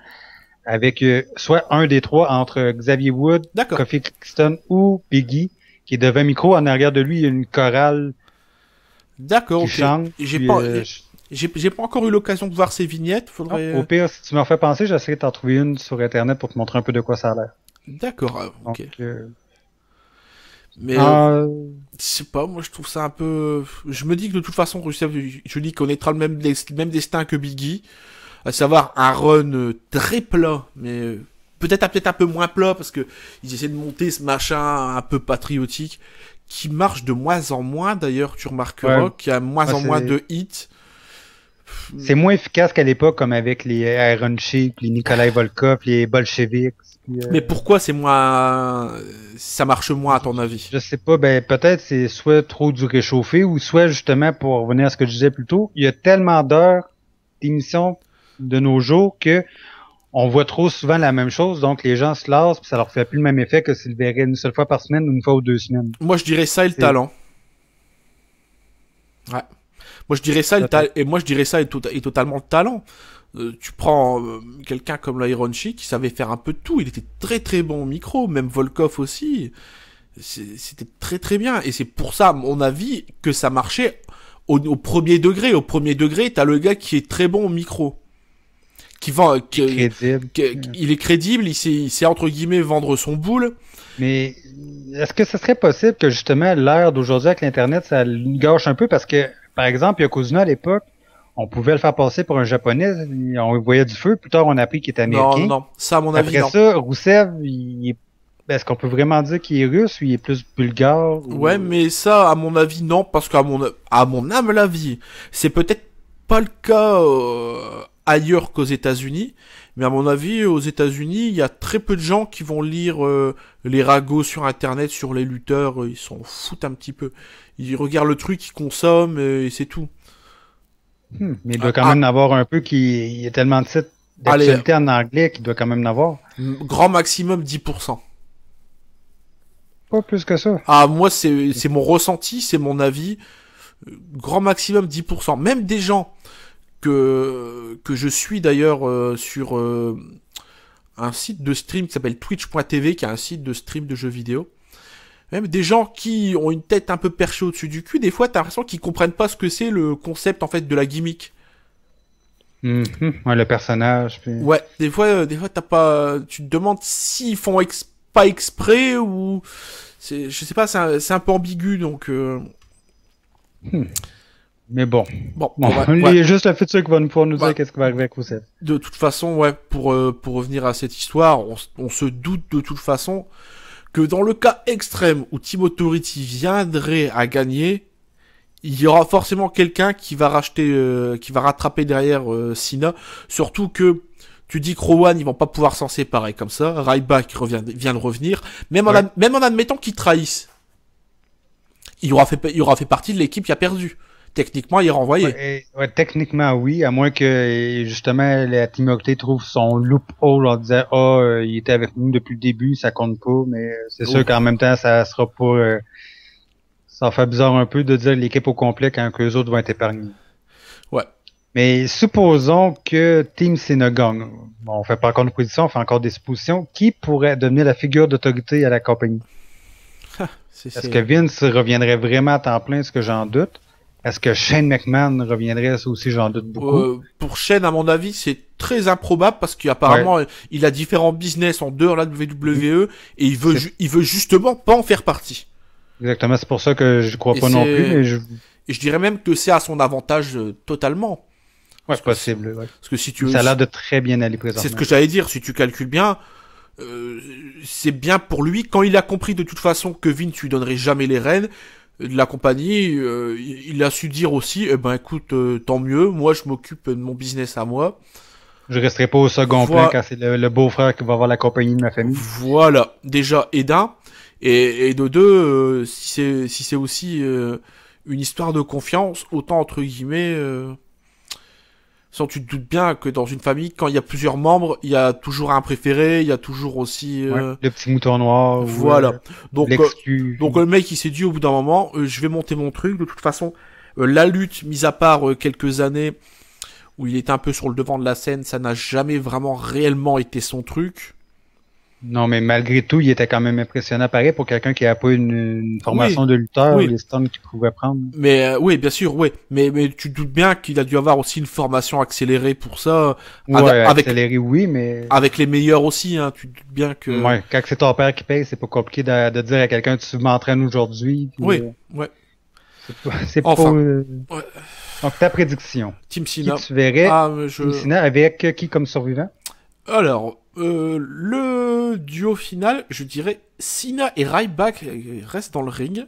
avec soit un des trois entre Xavier Wood, Kofi Kingston ou Biggie, qui est devant un micro. En arrière de lui, il y a une chorale qui chante. J'ai pas encore eu l'occasion de voir ces vignettes. Faudrait... Au pire, si tu m'en fais penser, j'essaierai de t'en trouver une sur Internet pour te montrer un peu de quoi ça a l'air. D'accord, ok. Donc, mais je sais pas, moi je trouve ça un peu... Je me dis que de toute façon, je dis qu'on connaîtra le même destin que Biggie, à savoir un run très plat, mais peut-être un peu moins plat, parce que ils essaient de monter ce machin un peu patriotique, qui marche de moins en moins, d'ailleurs, tu remarqueras, qu'il y a moins en moins de hits. C'est moins efficace qu'à l'époque, comme avec les Iron Sheik, les Nikolai Volkov, les Bolcheviks. Mais pourquoi c'est moins... ça marche moins à ton avis? Je sais pas, peut-être c'est soit trop du réchauffé, ou soit justement, pour revenir à ce que je disais plus tôt, il y a tellement d'heures d'émissions de nos jours que on voit trop souvent la même chose, donc les gens se lassent, puis ça leur fait plus le même effet que s'ils le verraient une seule fois par semaine ou une fois ou 2 semaines. Moi je dirais ça et le talent. Ouais. Moi je dirais ça et totalement le talent. Tu prends quelqu'un comme l'Iron Sheik qui savait faire un peu de tout, il était très très bon au micro, même Volkov aussi, c'était très très bien, et c'est pour ça à mon avis que ça marchait au premier degré. Au premier degré, t'as le gars qui est très bon au micro, il est crédible, il sait entre guillemets vendre son boule. Mais est-ce que ce serait possible que justement l'ère d'aujourd'hui avec l'internet ça le gâche un peu, parce que par exemple Yokozuna à l'époque, on pouvait le faire passer pour un japonais, on voyait du feu, plus tard on a appris qu'il était américain. Non, ça à mon avis Après ça, Rousseff, est-ce qu'on peut vraiment dire qu'il est russe ou il est plus bulgare? Ouais, mais ça à mon avis non, parce qu'à mon humble avis, c'est peut-être pas le cas ailleurs qu'aux États-Unis, mais à mon avis aux États-Unis, il y a très peu de gens qui vont lire les ragots sur internet sur les lutteurs, ils s'en foutent un petit peu. Ils regardent le truc, ils consomment et c'est tout. Mais il doit quand même en avoir un peu, il y a tellement de sites d'actualité en anglais qu'il doit quand même en avoir. Grand maximum 10%. Pas plus que ça. Ah, moi, c'est mon ressenti, c'est mon avis. Grand maximum 10%. Même des gens que je suis d'ailleurs sur un site de stream qui s'appelle twitch.tv, qui est un site de stream de jeux vidéo. Même des gens qui ont une tête un peu perchée au-dessus du cul, des fois t'as l'impression qu'ils comprennent pas ce que c'est le concept en fait de la gimmick. Ouais, le personnage. Puis... Ouais, des fois t'as pas, tu te demandes s'ils font pas exprès ou je sais pas, c'est un peu ambigu donc. Mais bon, il y a juste le futur qui va pouvoir nous dire qu'est-ce qui va arriver avec Rousseff. De toute façon, ouais, pour revenir à cette histoire, on se doute de toute façon que dans le cas extrême où Team Authority viendrait à gagner, il y aura forcément quelqu'un qui va rattraper derrière Cena. Surtout que tu dis que Rowan, ils vont pas pouvoir s'en séparer comme ça. Ryback vient de revenir, même en admettant qu'ils trahissent, il aura fait partie de l'équipe qui a perdu. Techniquement, il est renvoyé. Ouais, techniquement, oui, à moins que, justement, la Team Authority trouve son loophole en disant, il était avec nous depuis le début, ça compte pas, mais c'est sûr qu'en même temps, ça sera pas, ça fait bizarre un peu de dire l'équipe au complet quand que les autres vont être épargnés. Ouais. Mais supposons que Team Cena gagne. Bon, on fait pas encore de position, on fait encore des suppositions. Qui pourrait devenir la figure d'autorité à la compagnie? Est-ce que Vince reviendrait vraiment à temps plein, ce que j'en doute? Est-ce que Shane McMahon reviendrait? Ça aussi, j'en doute beaucoup. Pour Shane, à mon avis, c'est très improbable parce qu'apparemment, il a différents business en dehors de la WWE et il veut justement pas en faire partie. Exactement, c'est pour ça que je crois pas non plus. Mais et je dirais même que c'est à son avantage totalement. Ouais, c'est possible. Parce que si tu ça a l'air de très bien aller présentement. C'est ce que j'allais dire. Si tu calcules bien, c'est bien pour lui. Quand il a compris de toute façon que Vince lui donnerait jamais les rênes de la compagnie, il a su dire aussi, écoute, tant mieux, moi je m'occupe de mon business à moi. Je resterai pas au second plan quand c'est le beau-frère qui va avoir la compagnie de ma famille. Voilà, déjà, et d'un, et de deux, si c'est aussi une histoire de confiance, autant entre guillemets, sans tu te doutes bien que dans une famille, quand il y a plusieurs membres, il y a toujours un préféré, il y a toujours aussi le petit mouton noir. Voilà. Donc le mec il s'est dit au bout d'un moment, je vais monter mon truc. De toute façon, la lutte, mis à part quelques années où il était un peu sur le devant de la scène, ça n'a jamais vraiment réellement été son truc. Non, mais malgré tout, il était quand même impressionnant pareil pour quelqu'un qui a pas une formation de lutteur, les stuns qu'il pouvait prendre. Mais oui, bien sûr, oui. Mais tu te doutes bien qu'il a dû avoir aussi une formation accélérée pour ça. Ouais, accélérée, oui, mais... Avec les meilleurs aussi, hein. Tu te doutes bien que... Ouais, quand c'est ton père qui paye, c'est pas compliqué de dire à quelqu'un tu m'entraînes aujourd'hui. Oui, ouais. C'est pas... Ouais. Donc, ta prédiction. Team Cena. Qui tu verrais Team Cena avec qui comme survivant? Alors, le duo final, je dirais Cena et Ryback restent dans le ring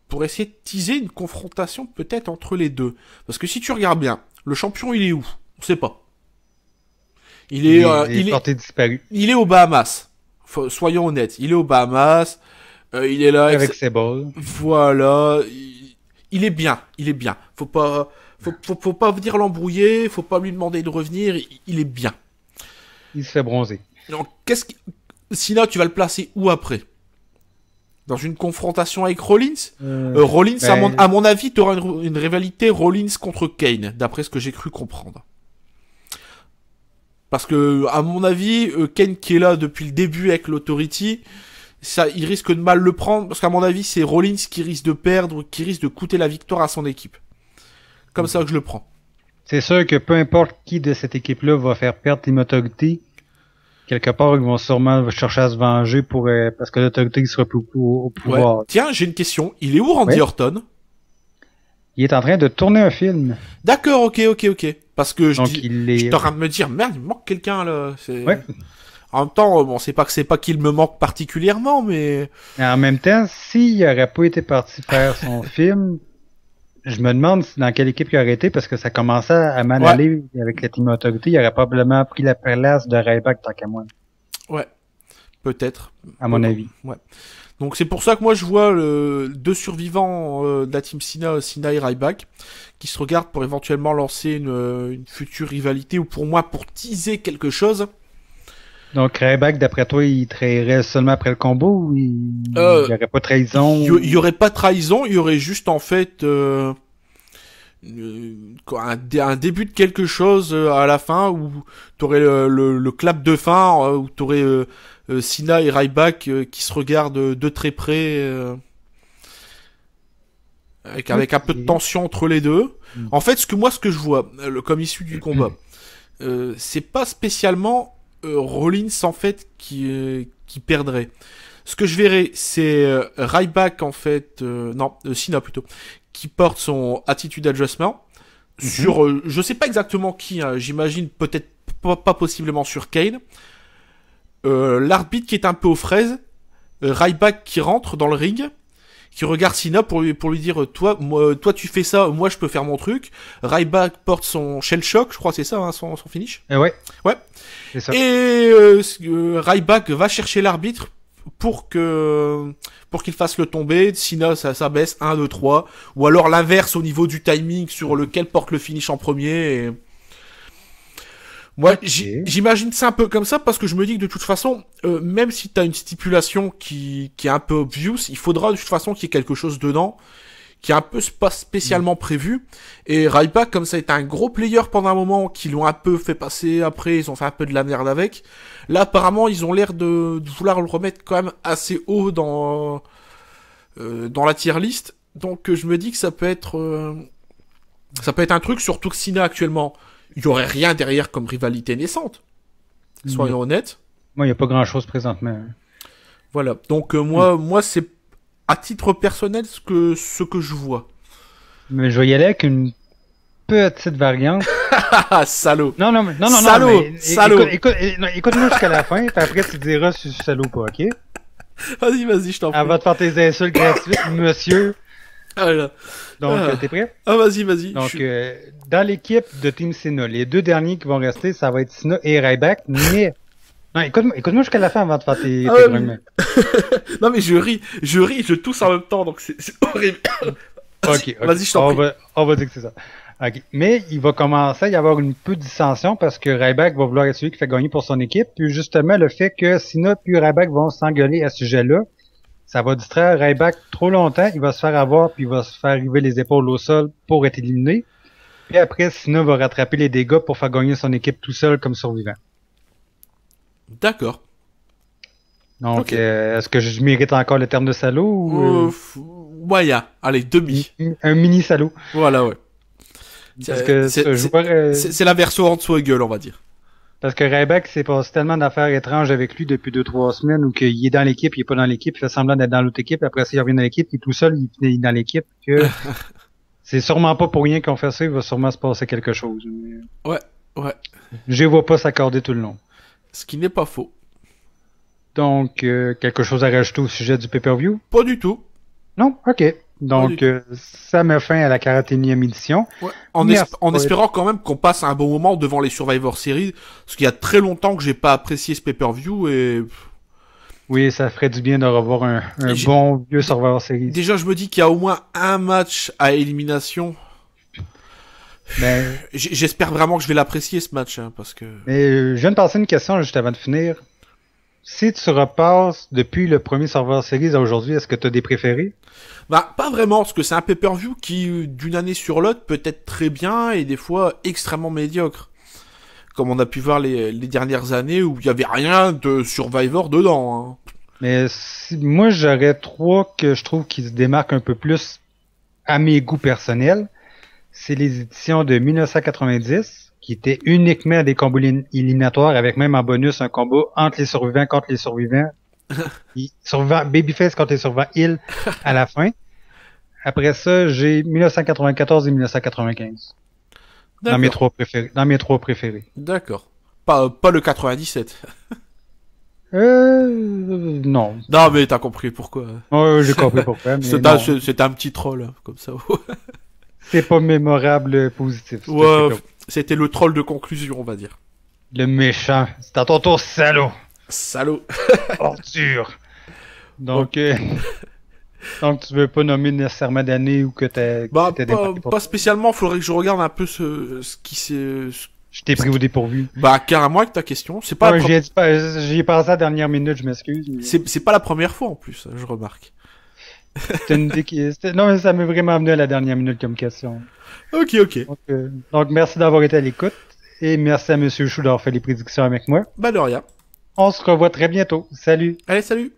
pour essayer de teaser une confrontation peut-être entre les deux. Parce que si tu regardes bien, le champion il est où? On sait pas. Il est porté disparu. Il est aux Bahamas. Soyons honnêtes, il est aux Bahamas. Il est là avec ses balles. Voilà. Il est bien, il est bien. Faut pas venir l'embrouiller, faut pas lui demander de revenir. Il est bien. Il se fait bronzer. Donc, Cena, tu vas le placer où après? Dans une confrontation avec Rollins? Rollins, à mon avis, tu auras une rivalité Rollins contre Kane, d'après ce que j'ai cru comprendre. Parce que, à mon avis, Kane qui est là depuis le début avec l'Authority, ça, il risque de mal le prendre, parce qu'à mon avis, c'est Rollins qui risque de perdre, qui risque de coûter la victoire à son équipe. Comme ça que je le prends. C'est sûr que peu importe qui de cette équipe-là va faire perdre Team Authority, quelque part, ils vont sûrement chercher à se venger parce que l'Authority sera plus au pouvoir. Ouais. Tiens, j'ai une question. Il est où Randy Orton? Il est en train de tourner un film. D'accord, ok. Parce que je suis en train de me dire, merde, il me manque quelqu'un, là. Ouais. En même temps, bon, c'est pas qu'il me manque particulièrement, mais... En même temps, s'il aurait pas été parti faire son film, je me demande dans quelle équipe il aurait été, parce que ça commençait à mal aller avec la Team Authority. Il aurait probablement pris la place de Ryback tant qu'à moi. Ouais, peut-être. À mon avis. Ouais. Donc c'est pour ça que moi je vois deux survivants de la Team Cena et Ryback, qui se regardent pour éventuellement lancer une future rivalité, ou pour moi pour teaser quelque chose. Donc Ryback, d'après toi, il trahirait seulement après le combo, ou il y aurait pas de trahison? Il y aurait pas de trahison, il y aurait juste en fait un début de quelque chose à la fin, où t'aurais le clap de fin, où t'aurais Cena et Ryback qui se regardent de très près, avec un peu de tension entre les deux. En fait, ce que je vois comme issue du combat, c'est pas spécialement Rollins en fait qui perdrait. Ce que je verrais, c'est Ryback en fait, Cena plutôt, qui porte son attitude adjustment sur, je sais pas exactement qui, hein, j'imagine peut-être pas possiblement sur Kane. L'arbitre qui est un peu aux fraises, Ryback qui rentre dans le ring, qui regarde Cena pour lui dire toi tu fais ça, moi je peux faire mon truc. Ryback porte son shell shock, je crois que c'est ça, hein, son finish. Ouais. C'est ça. Et Ryback va chercher l'arbitre pour qu'il fasse le tomber. Cena ça baisse 1, 2, 3, ou alors l'inverse au niveau du timing sur lequel porte le finish en premier. Moi, j'imagine ça un peu comme ça, parce que je me dis que de toute façon, même si t'as une stipulation qui est un peu obvious, il faudra de toute façon qu'il y ait quelque chose dedans qui est un peu pas spécialement prévu. Et Ryback, comme ça a été un gros player pendant un moment, qui l'ont un peu fait passer après, ils ont fait un peu de la merde avec. Là, apparemment, ils ont l'air de vouloir le remettre quand même assez haut dans la tier list. Donc, je me dis que ça peut être un truc, surtout que Cena actuellement, il y aurait rien derrière comme rivalité naissante. Soyons honnêtes. Moi, il n'y a pas grand chose présentement. Voilà. Donc, moi, c'est à titre personnel ce que je vois. Mais je vais y aller avec une petite variante. Salaud. Non. Salaud. Salaud. Écoute-moi jusqu'à la fin, puis après tu diras si je suis salaud ou pas, ok? Vas-y, je t'en prie. Elle va te faire tes insultes gratuites, monsieur. Voilà. Donc, t'es prêt? Vas-y. Donc, dans l'équipe de Team Cena, les deux derniers qui vont rester, ça va être Cena et Ryback, mais... Non, écoute-moi jusqu'à la fin avant de faire tes grognements. Non, mais je ris, je tousse en même temps, donc c'est horrible. Ok. Vas-y, je t'en prie. On va dire que c'est ça. Ok. Mais il va commencer à y avoir une peu de dissension parce que Ryback va vouloir être celui qui fait gagner pour son équipe. Puis justement, le fait que Cena puis Ryback vont s'engueuler à ce sujet-là, ça va distraire Ryback trop longtemps. Il va se faire avoir puis il va se faire arriver les épaules au sol pour être éliminé. Puis après, Cena va rattraper les dégâts pour faire gagner son équipe tout seul comme survivant. D'accord. Donc, est-ce que je mérite encore le terme de salaud ou... Moyen. Allez, demi. Un mini salaud. Voilà, ouais. Parce que c'est la version en dessous gueule, on va dire. Parce que Ryback s'est passé tellement d'affaires étranges avec lui depuis 2-3 semaines où qu'il est dans l'équipe, il est pas dans l'équipe, il fait semblant d'être dans l'autre équipe, après ça, il revient dans l'équipe, il est tout seul, il est dans l'équipe, que c'est sûrement pas pour rien qu'on fait ça, il va sûrement se passer quelque chose. Ouais. Je les vois pas s'accorder tout le long. Ce qui n'est pas faux. Donc, quelque chose à rajouter au sujet du pay-per-view? Pas du tout. Non? Ok. Donc, ça met fin à la 41e édition. Ouais. En espérant quand même qu'on passe un bon moment devant les Survivor Series, parce qu'il y a très longtemps que j'ai pas apprécié ce pay-per-view et... Oui, ça ferait du bien de revoir un bon vieux Survivor Series. Déjà, je me dis qu'il y a au moins un match à élimination. Ben... J'espère vraiment que je vais l'apprécier ce match, hein, parce que... Mais je viens de passer une question juste avant de finir. Si tu repasses depuis le premier Survivor Series à aujourd'hui, est-ce que tu as des préférés? Bah, pas vraiment, parce que c'est un pay-per-view qui, d'une année sur l'autre, peut être très bien et des fois extrêmement médiocre. Comme on a pu voir les dernières années où il y avait rien de Survivor dedans. Hein. Mais moi, j'aurais trois que je trouve qui se démarquent un peu plus à mes goûts personnels. C'est les éditions de 1990, qui étaient uniquement des combats éliminatoires, avec même en bonus un combat entre les survivants contre les survivants. Survivant Babyface contre les survivants Hill à la fin. Après ça, j'ai 1994 et 1995. Dans mes trois préférés. D'accord. Pas le 97. Non. Non, mais t'as compris pourquoi. J'ai compris pourquoi. C'est un petit troll, hein, comme ça. C'est pas mémorable positif. Ouais, c'était le troll de conclusion, on va dire. Le méchant. C'est à ton tour, salaud. Salaud. Ordure. Donc, donc tu veux pas nommer nécessairement d'année ou que t'as... Bah, pas spécialement, faudrait que je regarde un peu ce qui s'est... Je t'ai pris au dépourvu. Bah, carrément avec ta question. C'est pas j'y ai pensé à la dernière minute, je m'excuse. Mais... C'est pas la première fois en plus, je remarque. Non, mais ça m'est vraiment venu à la dernière minute comme question. Ok. Donc merci d'avoir été à l'écoute. Et merci à Monsieur Chou d'avoir fait les prédictions avec moi. Bah, de rien. On se revoit très bientôt. Salut. Allez, salut.